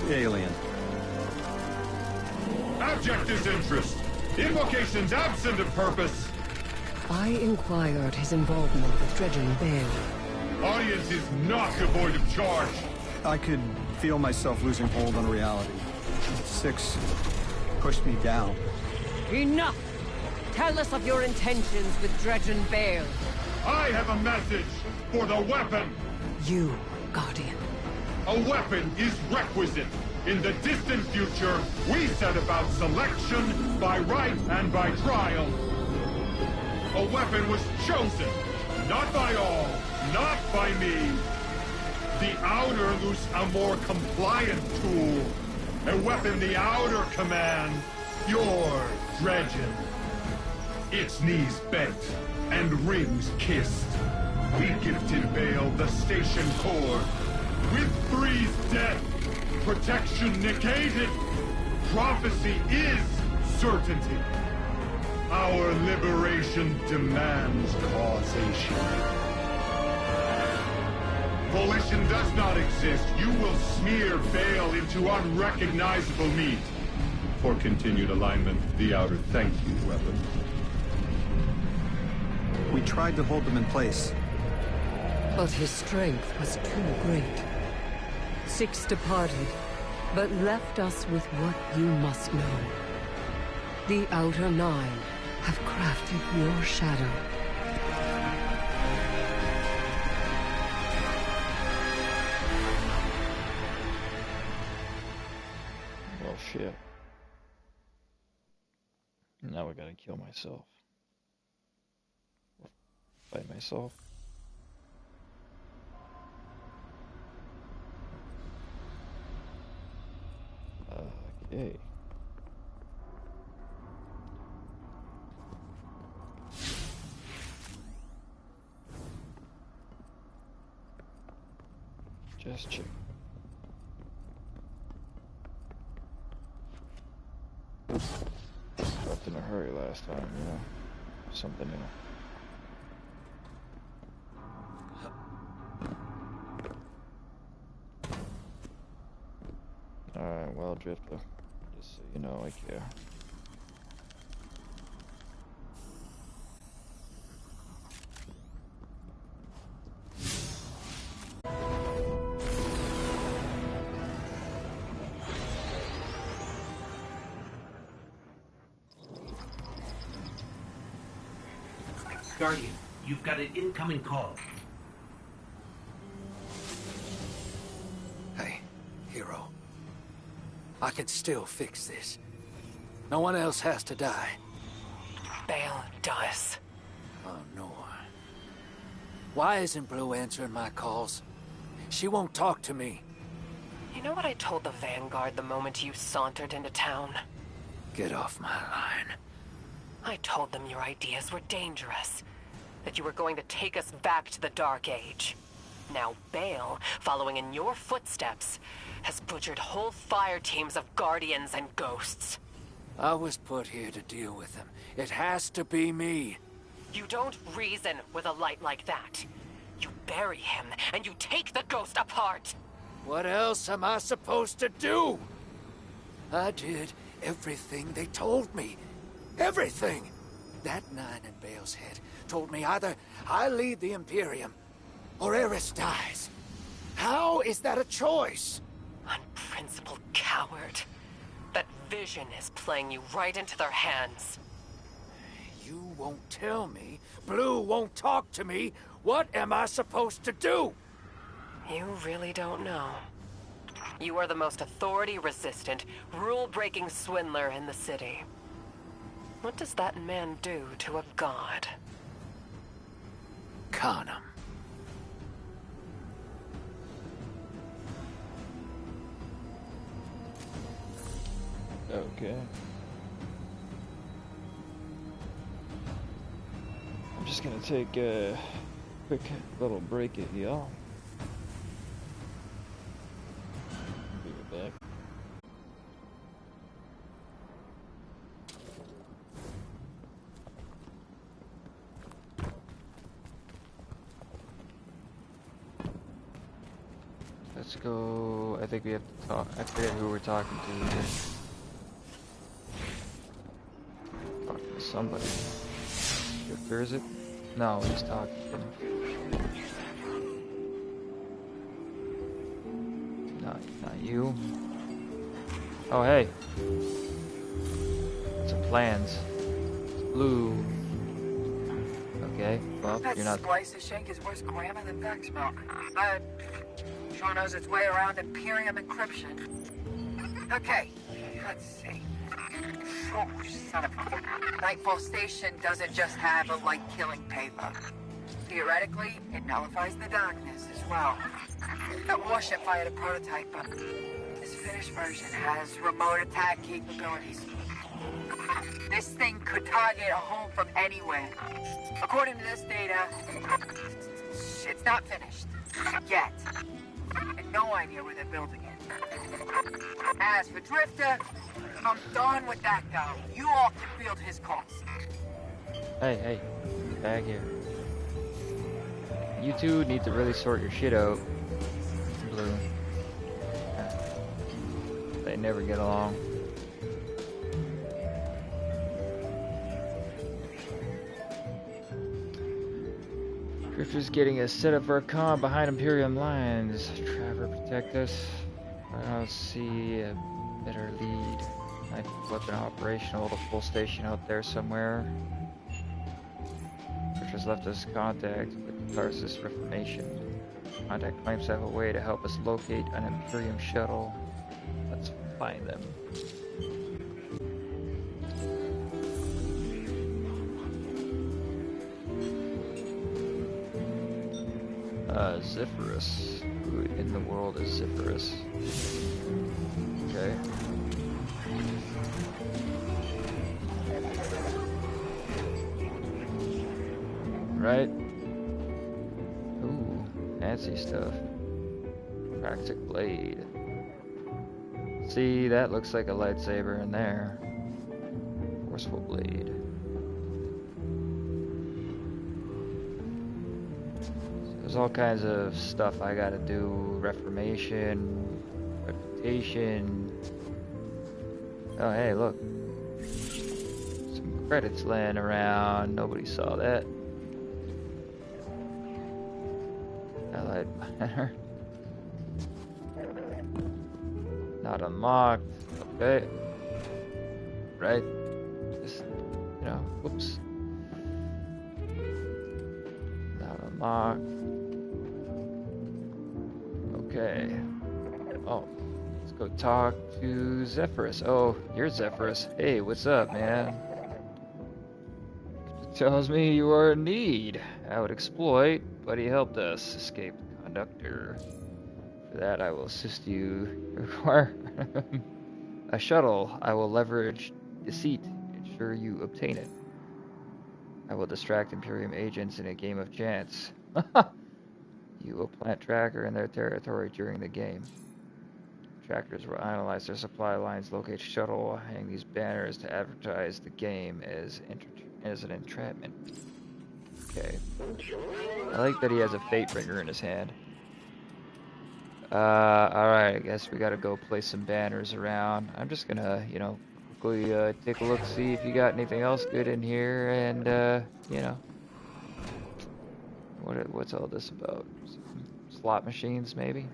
alien. Abject disinterest. Invocations absent of purpose. I inquired his involvement with Dredgen Bale. Audience is not devoid of charge. I could feel myself losing hold on reality. 6 pushed me down. Enough! Tell us of your intentions with Dredgen Bale. I have a message for the weapon. You, Guardian. A weapon is requisite. In the distant future, we set about selection by right and by trial. A weapon was chosen, not by all, not by me. The Outer loose a more compliant tool. A weapon the Outer commands, your Dredgen. Its knees bent and rings kissed. We gifted Bale the station core. With Three's death, protection negated. Prophecy is certainty. Our liberation demands causation. Volition does not exist. You will smear Bale into unrecognizable meat. For continued alignment, the Outer thank you, weapon. We tried to hold them in place. But his strength was too great. 6 departed, but left us with what you must know. The Outer Nine have crafted your shadow. Well, shit. Now I gotta kill myself. Fight myself. Okay. Just check. Left in a hurry last time, you know. Something new. Alright, well, Drifter, just so you know, I care. Guardian, you've got an incoming call. Hey, Hero. I can still fix this. No one else has to die. Bale does. Oh, no. Why isn't Blue answering my calls? She won't talk to me. You know what I told the Vanguard the moment you sauntered into town? Get off my line. I told them your ideas were dangerous. That you were going to take us back to the Dark Age. Now Bale, following in your footsteps, has butchered whole fire teams of Guardians and Ghosts. I was put here to deal with them. It has to be me. You don't reason with a light like that. You bury him, and you take the Ghost apart. What else am I supposed to do? I did everything they told me. Everything! That nine in Bale's head told me either I lead the Imperium or Eris dies. How is that a choice? Unprincipled coward. That vision is playing you right into their hands. You won't tell me. Blue won't talk to me. What am I supposed to do? You really don't know. You are the most authority-resistant, rule-breaking swindler in the city. What does that man do to a god? Con him. Okay. I'm just gonna take a quick little break at y'all. Be right back. Let's go. I think we have to talk. I forget who we're talking to here. Talking to somebody. Where is it? No, he's talking to him. Not you. Oh, hey. Some plans. It's Blue. Okay, well, That you're not. slice of shank is worse grammar than Vex milk. But sure knows its way around Imperium encryption. Okay, let's see. Oh, son of a... Nightfall Station doesn't just have a light-killing payload. Theoretically, it nullifies the darkness as well. That warship fired a prototype, but this finished version has remote attack capabilities. This thing could target a home from anywhere. According to this data, it's not finished. Yet. And no idea where they're building it. As for Drifter, I'm done with that guy. You all can field his costs. Hey, back here. You two need to really sort your shit out. Blue. They never get along. Drifter's getting us set up for a con behind Imperium lines. Trevor, protect us. I don't see a better lead. Knife weapon operational, the full station out there somewhere. Drifter's left us contact with Tarsus Reformation. Contact claims to have a way to help us locate an Imperium shuttle. Let's find them. Zephyrus. Who in the world is Zephyrus? Okay. Right? Ooh, fancy stuff. Practic blade. See, that looks like a lightsaber in there. Forceful blade. There's all kinds of stuff I gotta do. Reformation, reputation. Oh, hey, look. Some credits laying around. Nobody saw that. Allied banner. Not unlocked. Okay. Right. Just, you know, whoops. Not unlocked. Okay. Oh, let's go talk to Zephyrus. Oh, you're Zephyrus. Hey, what's up, man? It tells me you are in need. I would exploit, but he helped us escape the conductor. For that, I will assist you. Require a shuttle. I will leverage deceit. Ensure you obtain it. I will distract Imperium agents in a game of chance. You will plant tracker in their territory during the game. Trackers will analyze their supply lines, locate shuttle, hang these banners to advertise the game as an entrapment. Okay. I like that he has a fate bringer in his hand. Alright, I guess we gotta go place some banners around. I'm just gonna, you know, quickly take a look, see if you got anything else good in here, and, you know. What's all this about? Some slot machines, maybe?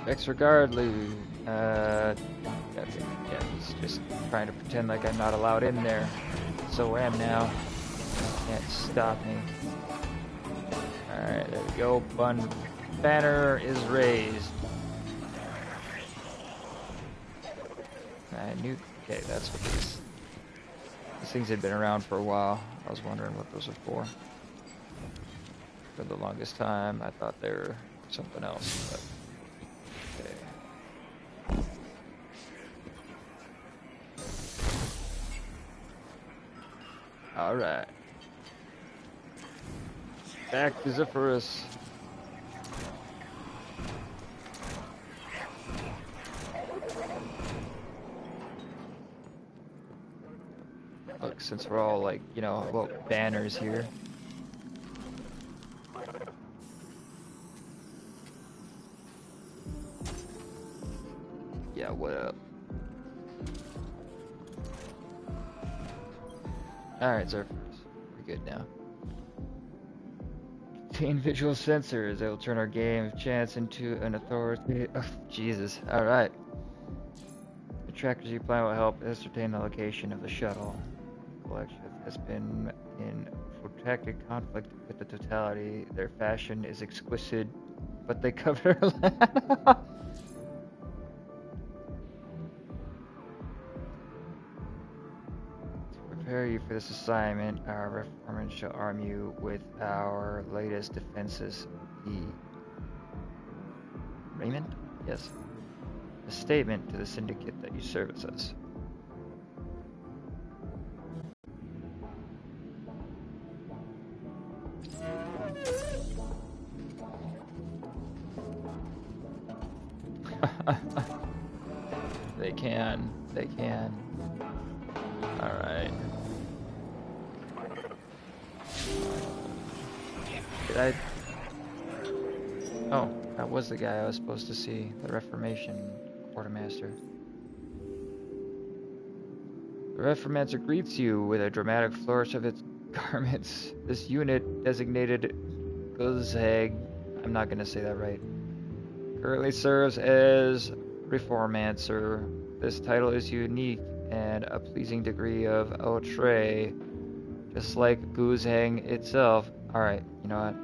Exregardly, yeah, he's just trying to pretend like I'm not allowed in there. So am now. Can't stop me. Alright, there we go. Banner is raised. I knew. Okay, that's what these things had been around for a while. I was wondering what those are for. For the longest time, I thought they were something else, but. Alright. Back to Zephyrus. Look, since we're all like, you know, about banners here. Yeah, what up? Alright, Zephyrus. We're good now. Contain visual sensors. They will turn our game of chance into an authority. Oh, Jesus. Alright. The trackers you plan will help ascertain the location of the shuttle. The collection has been in protracted conflict with the totality. Their fashion is exquisite, but they cover land. Prepare you for this assignment. Our reformers shall arm you with our latest defenses. The Raymond? Yes. A statement to the syndicate that you service us. They can. They can. Alright. Did I... Oh, that was the guy I was supposed to see. The Reformation Quartermaster. The Reformancer greets you with a dramatic flourish of its garments. This unit, designated Gozhag, I'm not gonna say that right, currently serves as Reformancer. This title is unique and a pleasing degree of outre, just like Guzhang itself. Alright, you know what?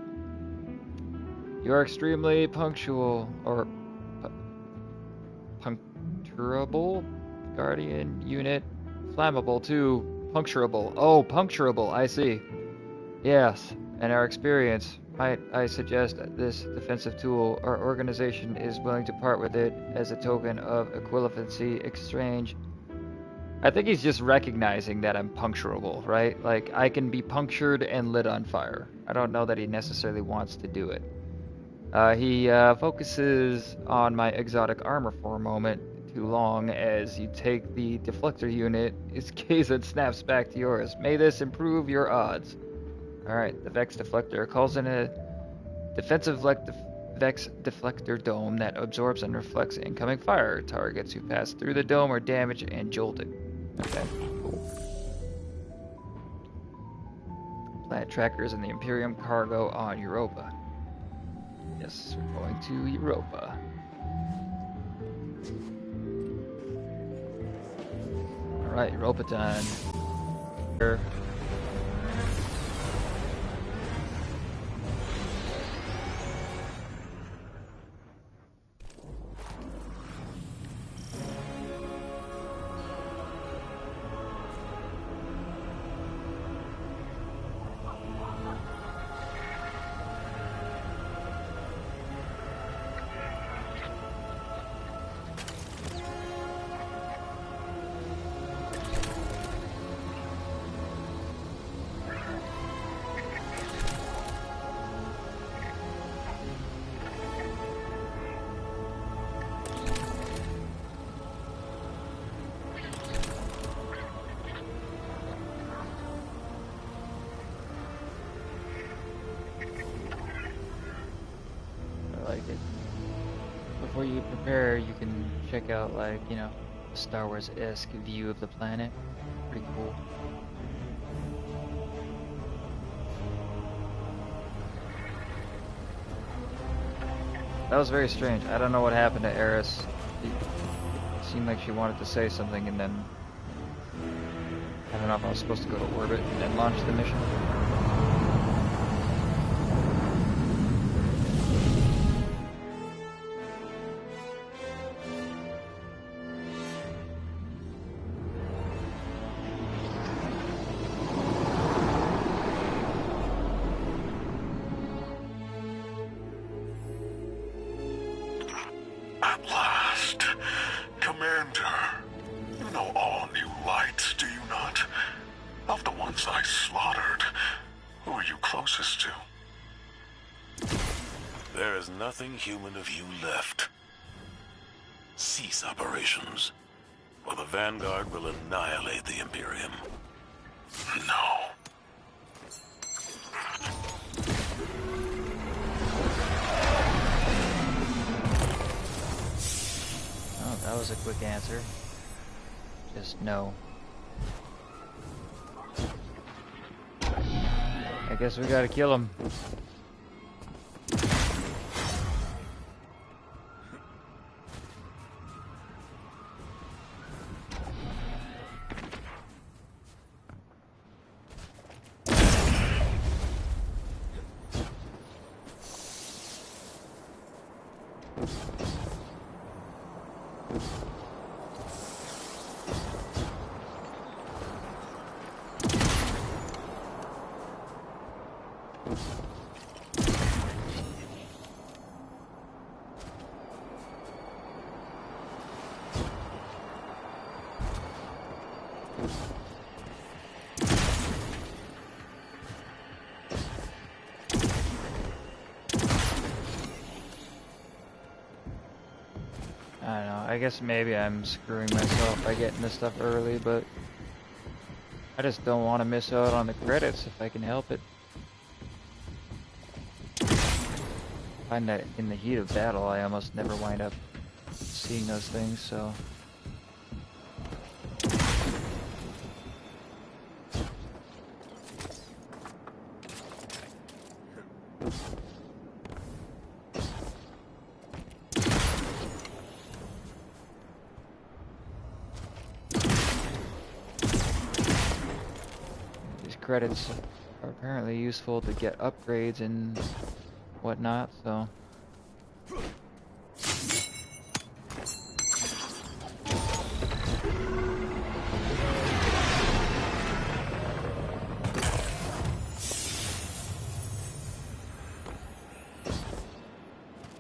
You are extremely punctual, or puncturable, Guardian unit. Flammable too. Puncturable. Oh, puncturable, I see. Yes, and our experience. Might I suggest this defensive tool? Our organization is willing to part with it as a token of equivalency exchange. I think he's just recognizing that I'm puncturable, right? Like, I can be punctured and lit on fire. I don't know that he necessarily wants to do it. He focuses on my exotic armor for a moment too long as you take the deflector unit. His gaze and snaps back to yours. May this improve your odds. Alright, the Vex deflector calls in a defensive Vex deflector dome that absorbs and reflects incoming fire. Targets who pass through the dome are damaged and jolted. Okay, cool. Plant trackers and the Imperium cargo on Europa. Yes, we're going to Europa. Alright, Europa time. Here. like it. Before you prepare, you can check out like, you know, Star Wars-esque view of the planet. Pretty cool. That was very strange. I don't know what happened to Eris. It seemed like she wanted to say something and then... I don't know if I was supposed to go to orbit and then launch the mission. At last. Commander, you know all new lights, do you not? Of the ones I slaughtered, who are you closest to? There is nothing human of you left. Cease operations, or the Vanguard will annihilate the Imperium. No. Oh, that was a quick answer. Just no. I guess we gotta kill him. I don't know, I guess maybe I'm screwing myself by getting this stuff early, but I just don't want to miss out on the credits if I can help it. I find that in the heat of battle, I almost never wind up seeing those things, so... Credits are apparently useful to get upgrades and whatnot, so...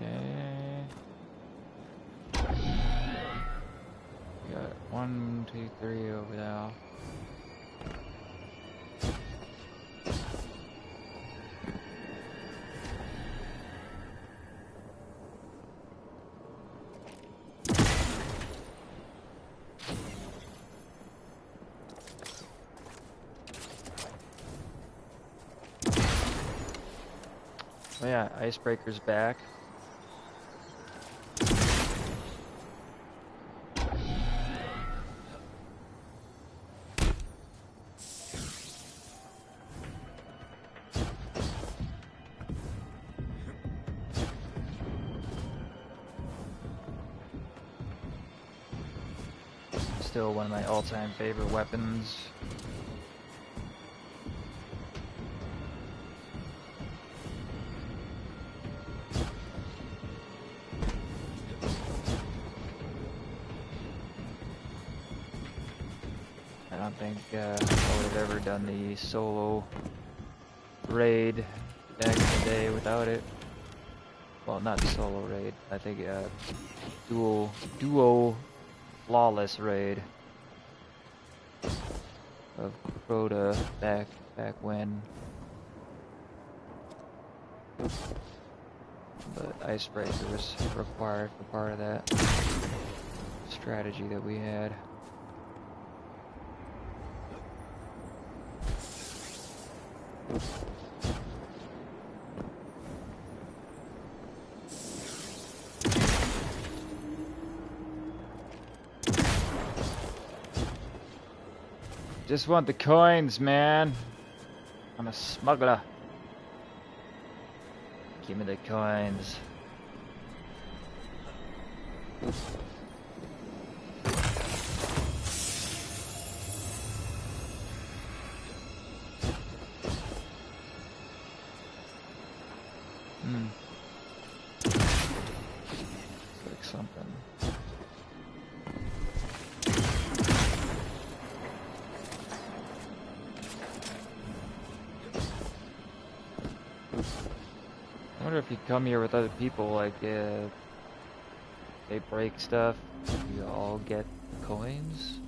Okay... We got 1, 2, 3 over there. Oh yeah, Icebreaker's back. Still one of my all-time favorite weapons. I don't think I would have ever done the solo raid back in the day without it. Well, not solo raid. I think duo flawless raid of Crota back when. But Icebreaker was required for part of that strategy that we had. Just want the coins, man. I'm a smuggler. Give me the coins. Like something. I wonder if you come here with other people, like they break stuff, you all get coins?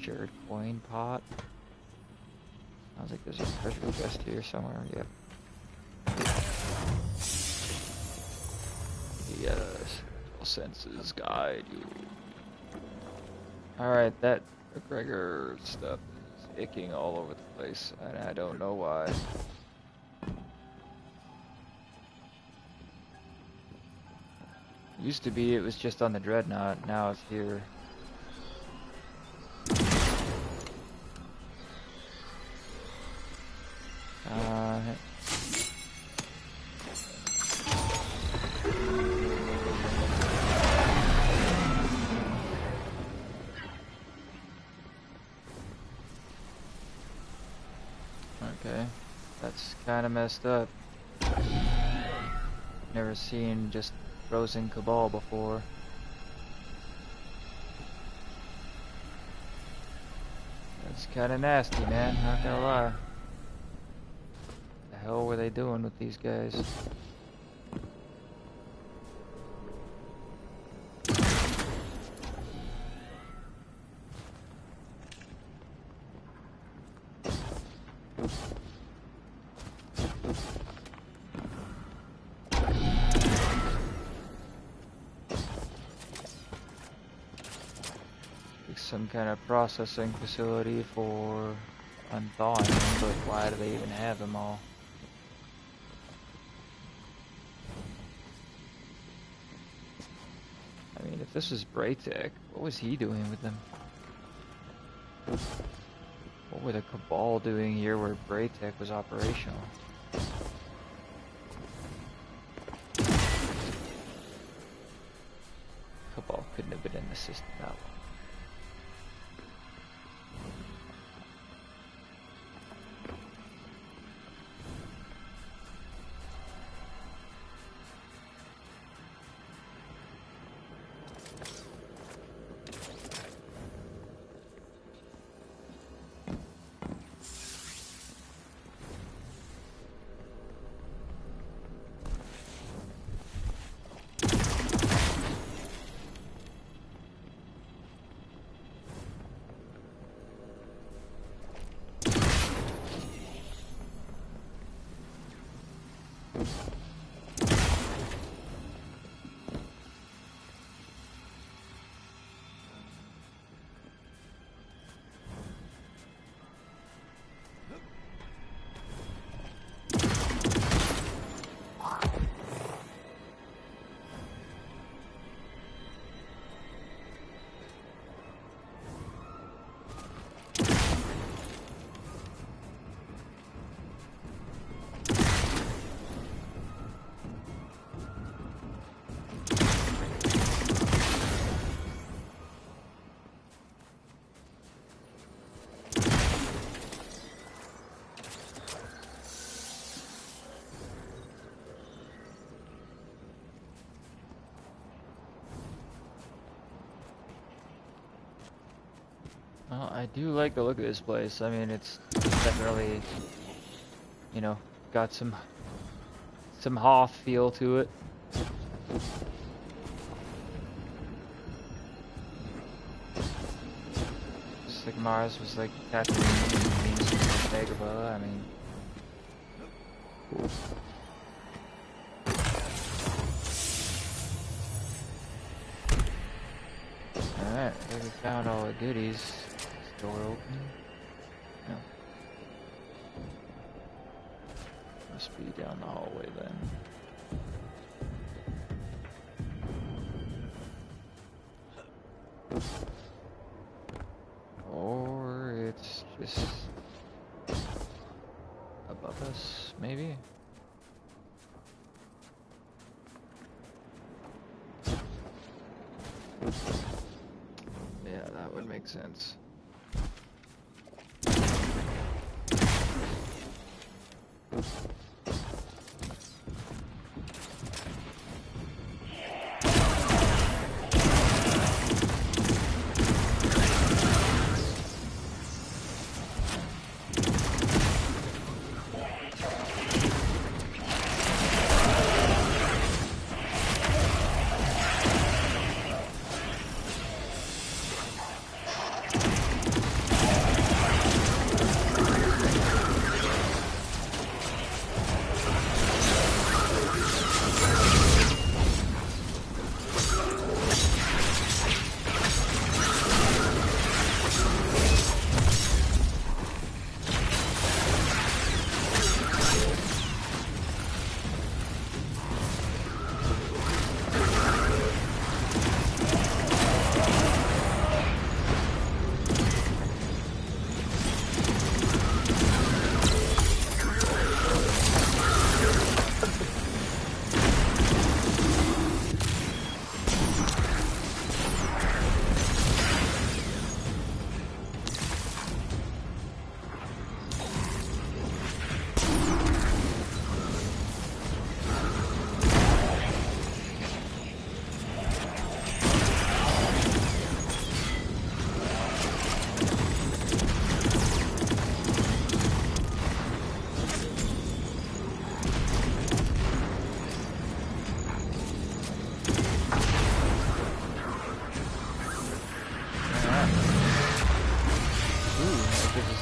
Shared coin pot? Sounds like there's a treasure chest here somewhere, yep. Yes, all senses guide you. Alright, that McGregor stuff is icking all over the place, and I don't know why. Used to be it was just on the Dreadnought, now it's here. Okay, that's kind of messed up. Never seen just frozen Cabal before. That's kind of nasty, man, not gonna lie. What the hell were they doing with these guys? Some kind of processing facility for unthawing them, but why do they even have them all? I mean, if this was Braytech, what was he doing with them? What were the Cabal doing here where Braytech was operational? Cabal couldn't have been in the system that long. Well, I do like the look of this place. I mean, it's definitely, you know, got some Hoth feel to it. Just like Mars was like Tatooine being Dagobah. I mean, cool. Alright, I think we found all the goodies. Door open? No. Must be down the hallway then. Or maybe? Yeah, that would make sense.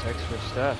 Extra stuff.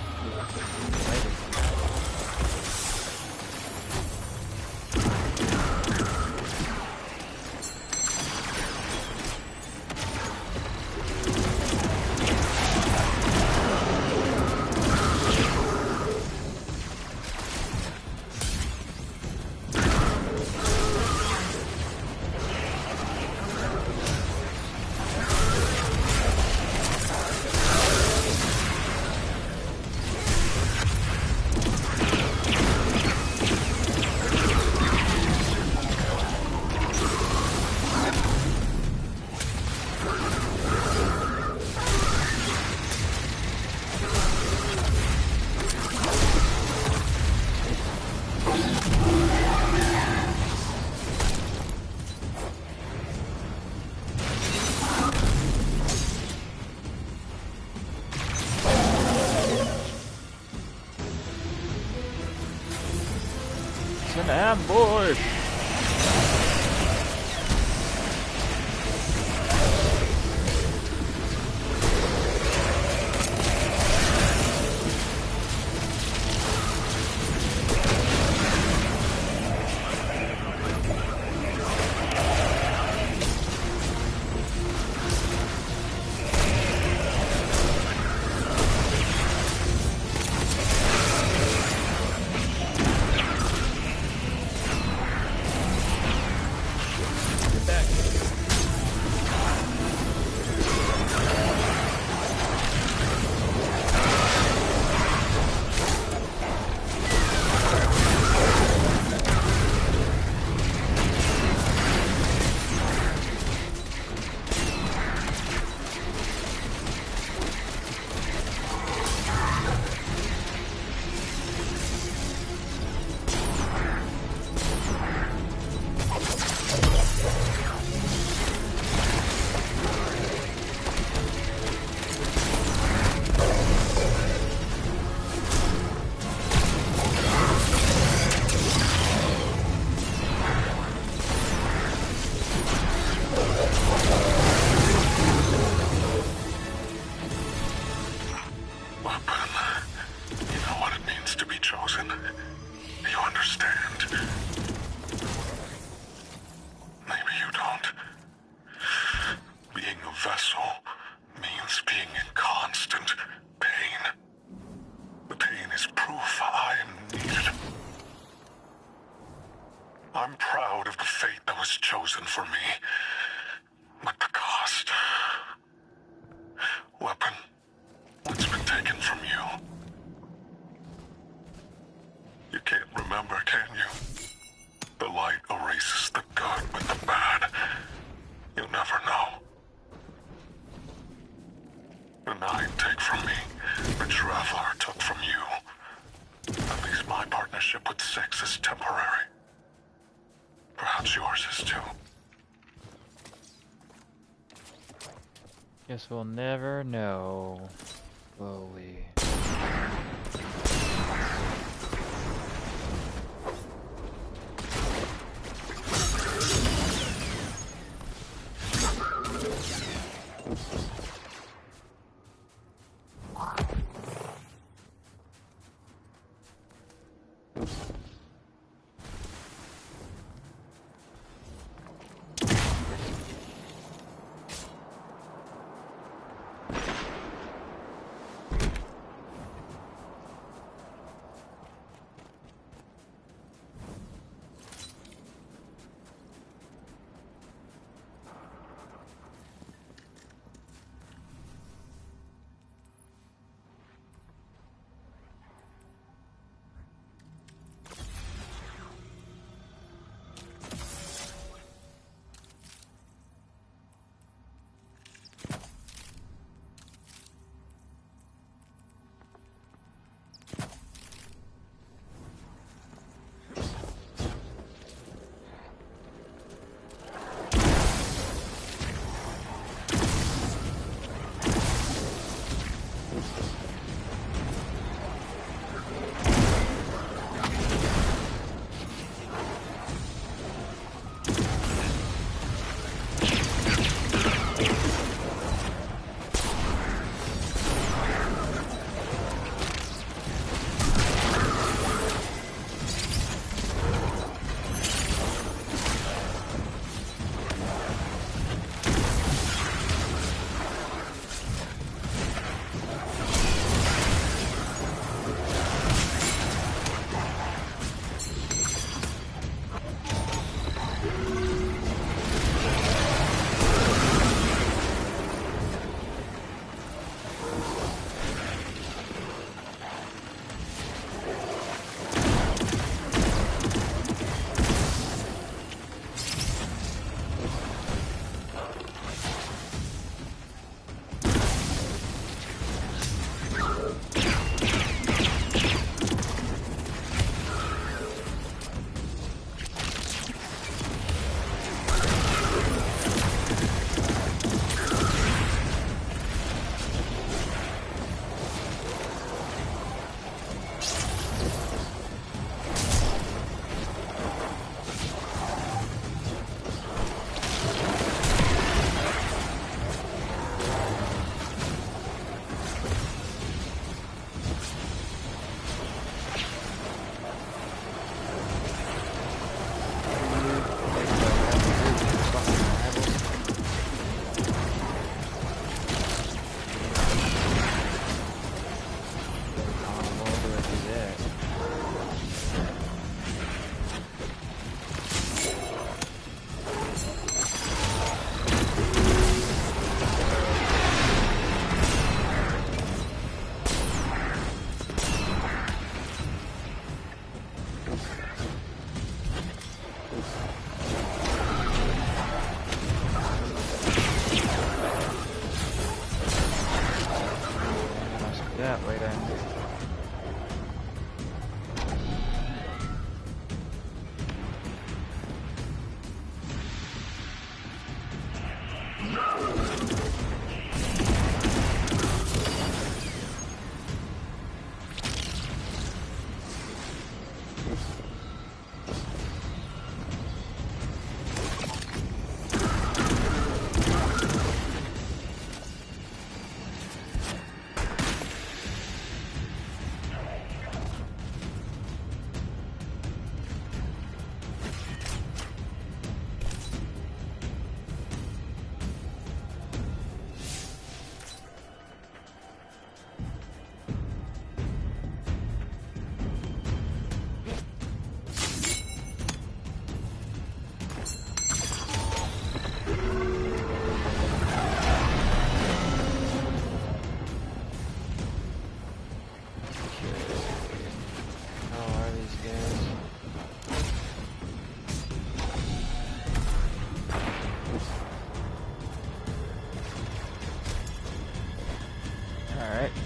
An ambush! I'm proud of the fate that was chosen for me. But the cost... Weapon, what's been taken from you? You can't Perhaps yours is too. Guess we'll never know, will we?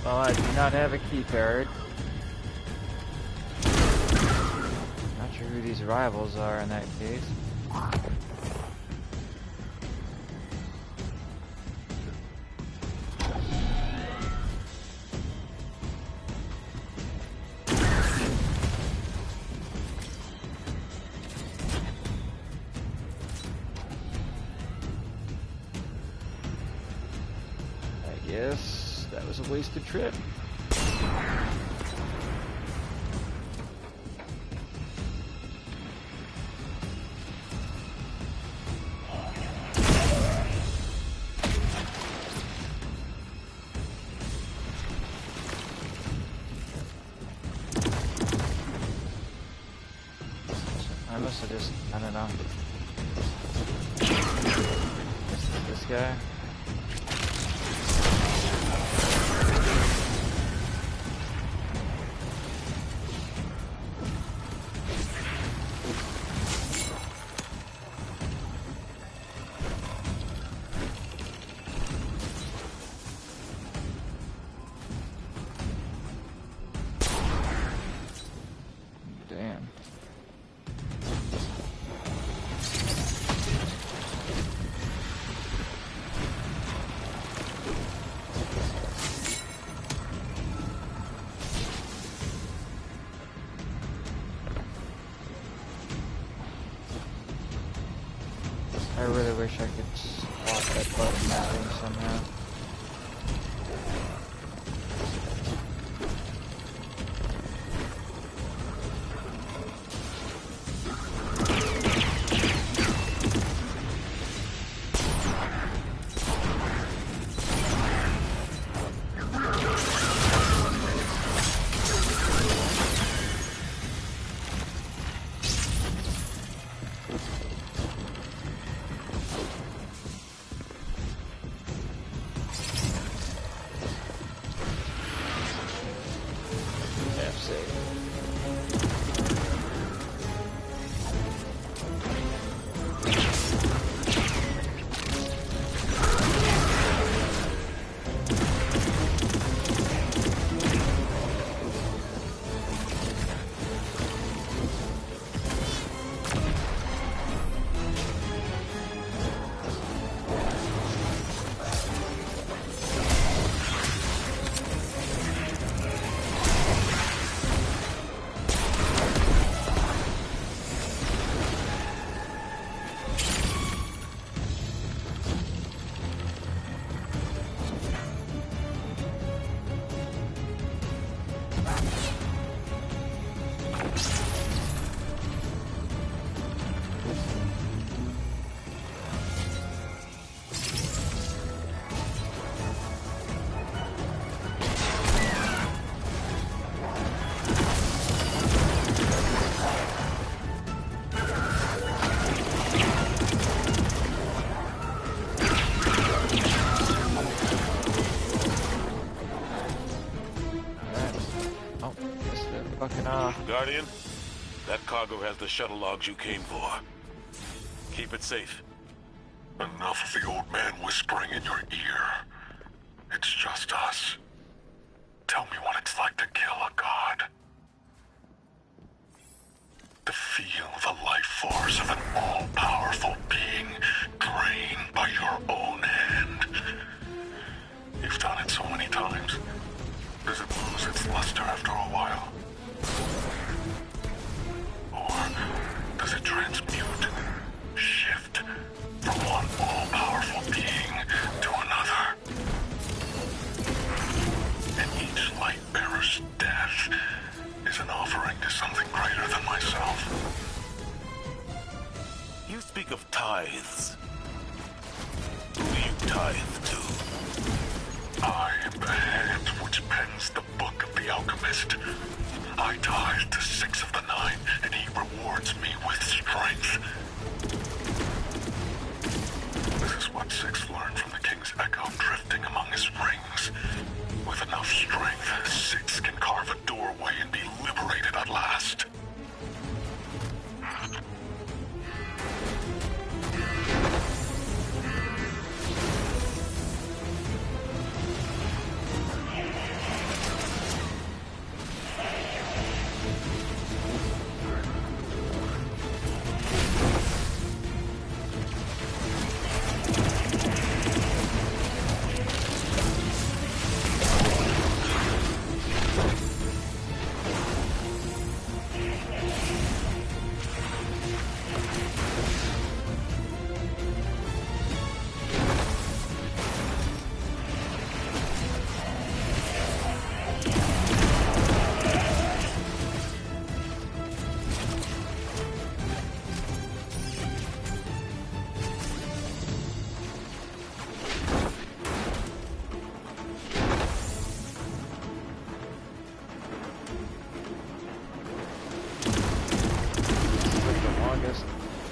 Well, I do not have a key card. Not sure who these rivals are in that case. Yes, that was a wasted trip. I must have just, I don't know. This guy. I really wish I could swap that button mapping somehow. Guardian, that cargo has the shuttle logs you came for. Keep it safe. Enough of the old man whispering in your ear. It's just us. Tell me what it's like to kill a god. To feel the life force of an all-powerful being drained by your own hand. You've done it so many times. Does it lose its luster after a while? Or does it transmute, shift from one all-powerful being to another? And each light-bearer's death is an offering to something greater than myself. You speak of tithes. Who do you tithe to? I am the hand which pens the book of the alchemist. I tithe to 6 of the 9, and he rewards me with strength. This is what 6 learned from the King's Echo drifting among his rings. With enough strength, 6 can carve a doorway and be liberated at last.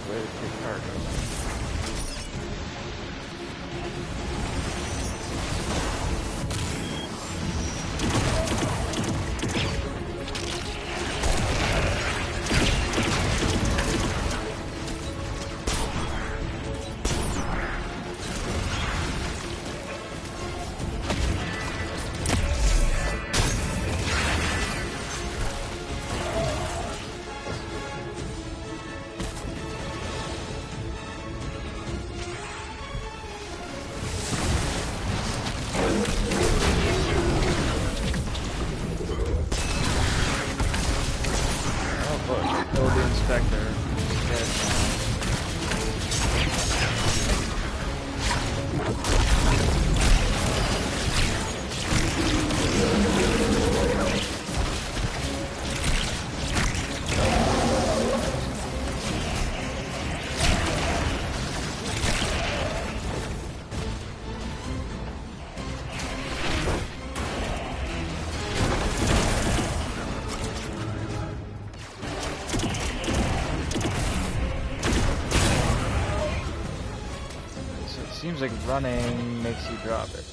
way to take cargo. Seems like running makes you drop it.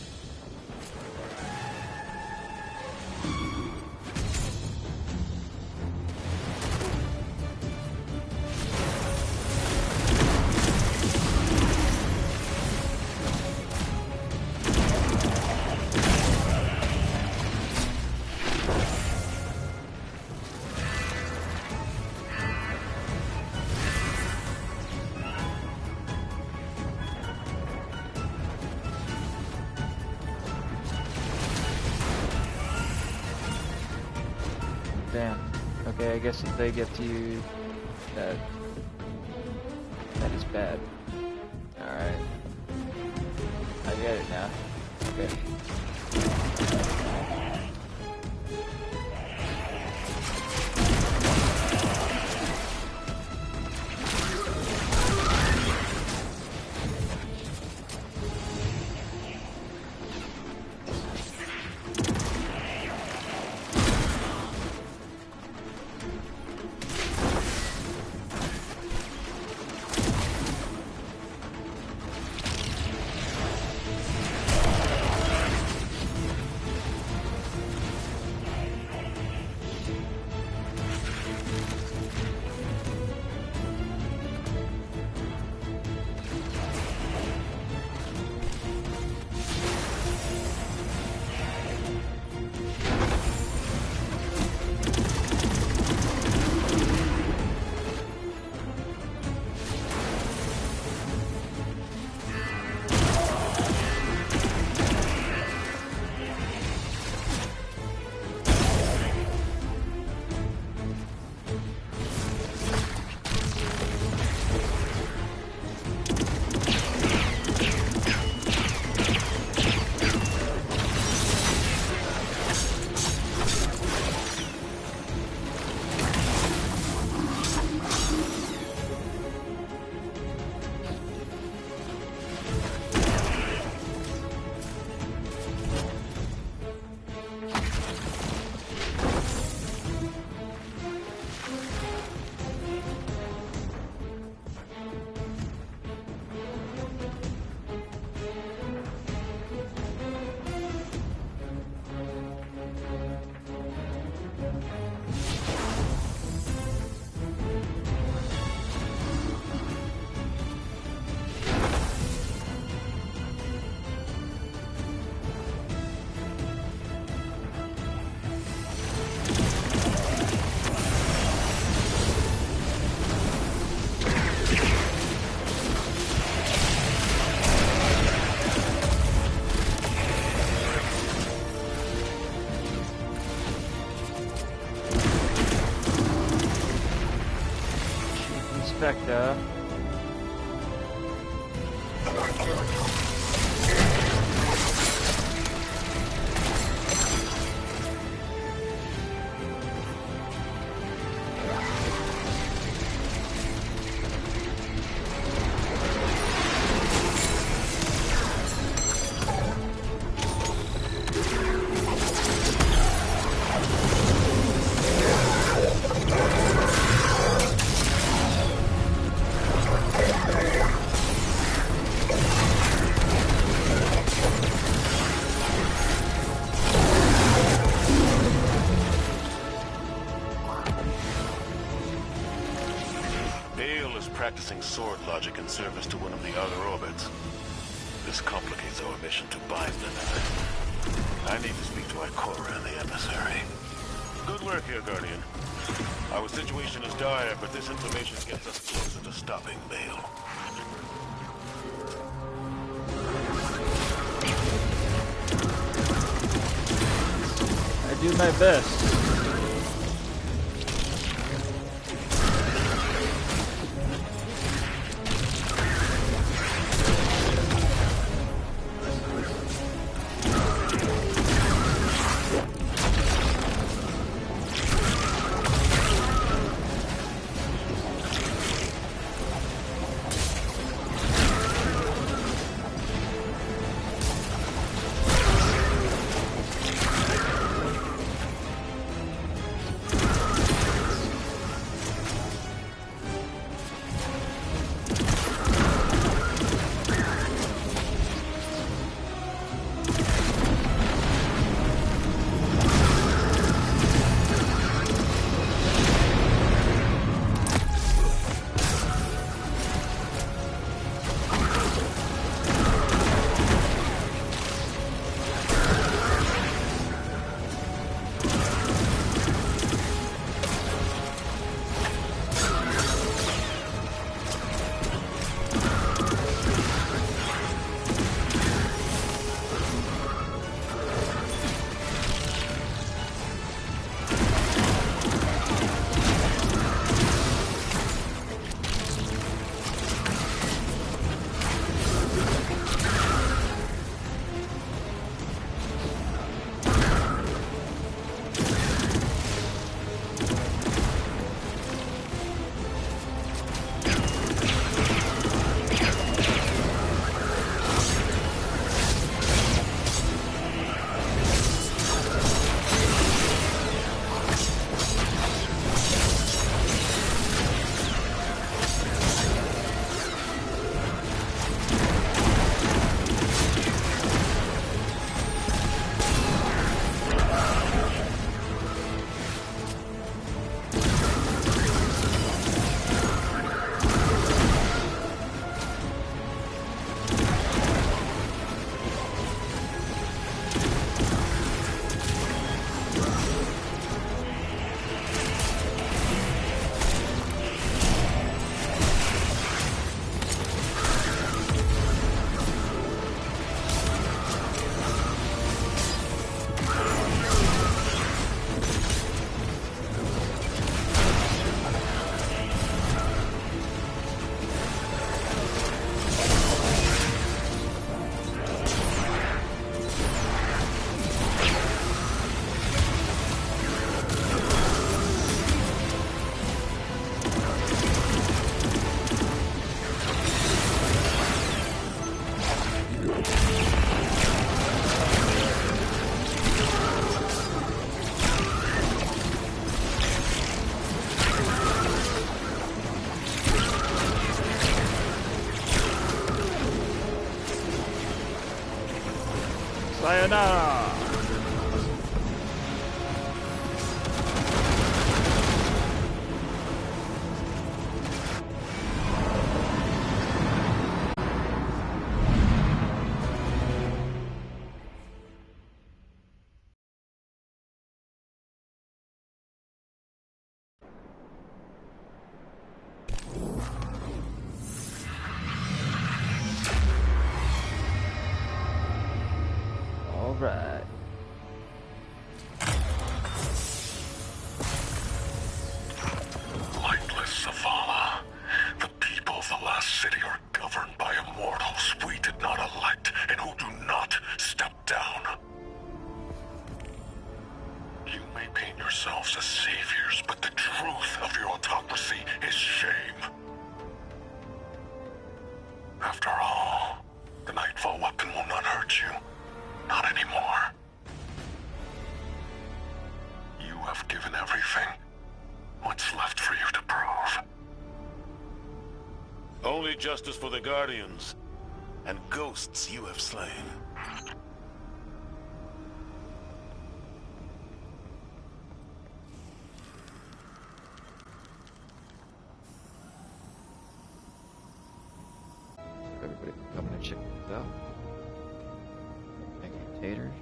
Damn. Okay, I guess if they get to you, that is bad. Alright. I get it now. Okay. Inspector. practicing sword logic in service to one of the outer orbits. This complicates our mission to bind the Nine. I need to speak to Inquire and the Emissary. Good work here, Guardian. Our situation is dire, but this information gets us closer to stopping Bale. I do my best. Sayonara! Alright. Lightless Zavala. The people of the last city are governed by immortals we did not elect and who do not step down. You may paint yourselves as saviors, but the truth of your autocracy is shame. After all, the Nightfall weapon will not hurt you. Not anymore. You have given everything. What's left for you to prove? Only justice for the Guardians, and ghosts you have slain. everybody for coming and checking this out. Thank you, Taters.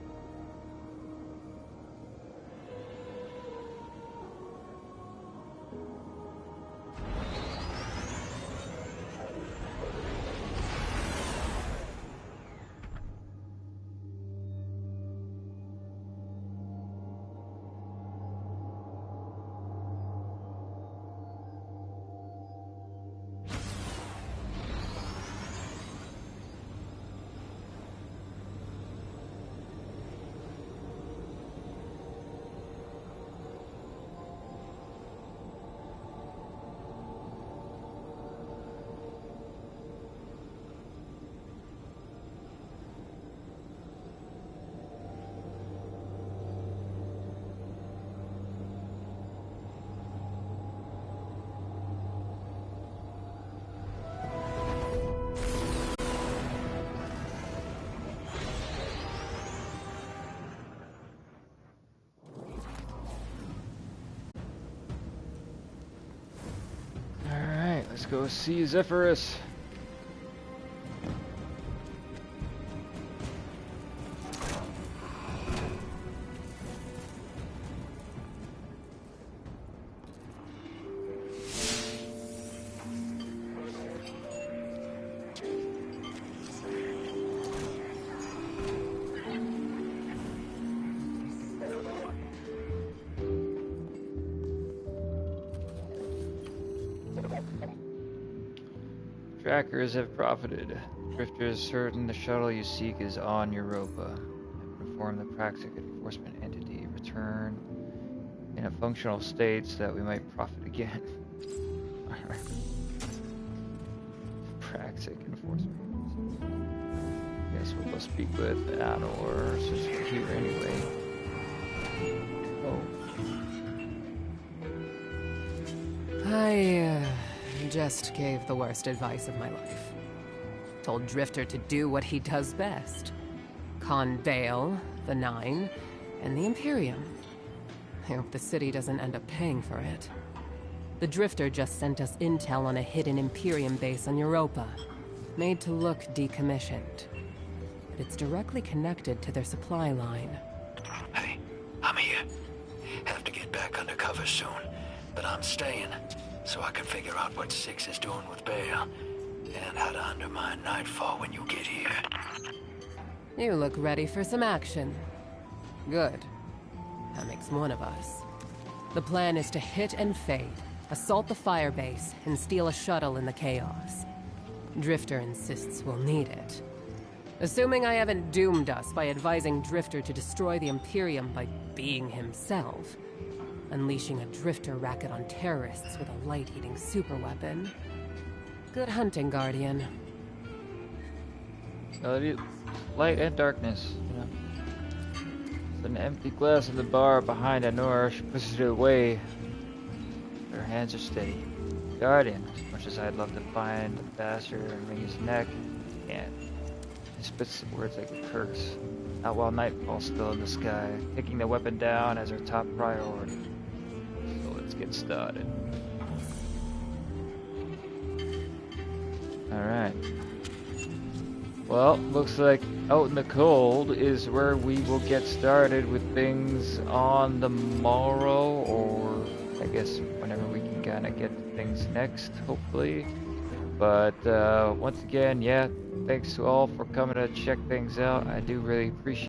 Let's go see Zephyrus. Trackers have profited. Drifter is certain the shuttle you seek is on Europa. Have informed the Praxic enforcement entity. Return in a functional state so that we might profit again. Praxic enforcement. Guess we'll go speak with Anor since we're here anyway. Oh. I just gave the worst advice of my life. Told Drifter to do what he does best. Con Bale, the Nine, and the Imperium. I hope the city doesn't end up paying for it. The Drifter just sent us intel on a hidden Imperium base on Europa, made to look decommissioned. But it's directly connected to their supply line. Hey, I'm here. Have to get back undercover soon, but I'm staying, so I can figure out what Six is doing with Bale, and how to undermine Nightfall when you get here. You look ready for some action. Good. That makes one of us. The plan is to hit and fade, assault the firebase, and steal a shuttle in the chaos. Drifter insists we'll need it. Assuming I haven't doomed us by advising Drifter to destroy the Imperium by being himself. Unleashing a Drifter racket on terrorists with a light-eating superweapon. Good hunting, Guardian. Light and darkness, you know. There's an empty glass in the bar behind Anor. She pushes it away. Her hands are steady. Guardian, as much as I'd love to find the bastard and wring his neck, I can't. He spits some words like a curse. Not while Nightfall's still in the sky, taking the weapon down as her top priority. So let's get started. Alright. Well, looks like out in the cold is where we will get started with things on the morrow, or I guess whenever we can kind of get to things next, hopefully. But once again, yeah, thanks to all for coming to check things out. I do really appreciate it.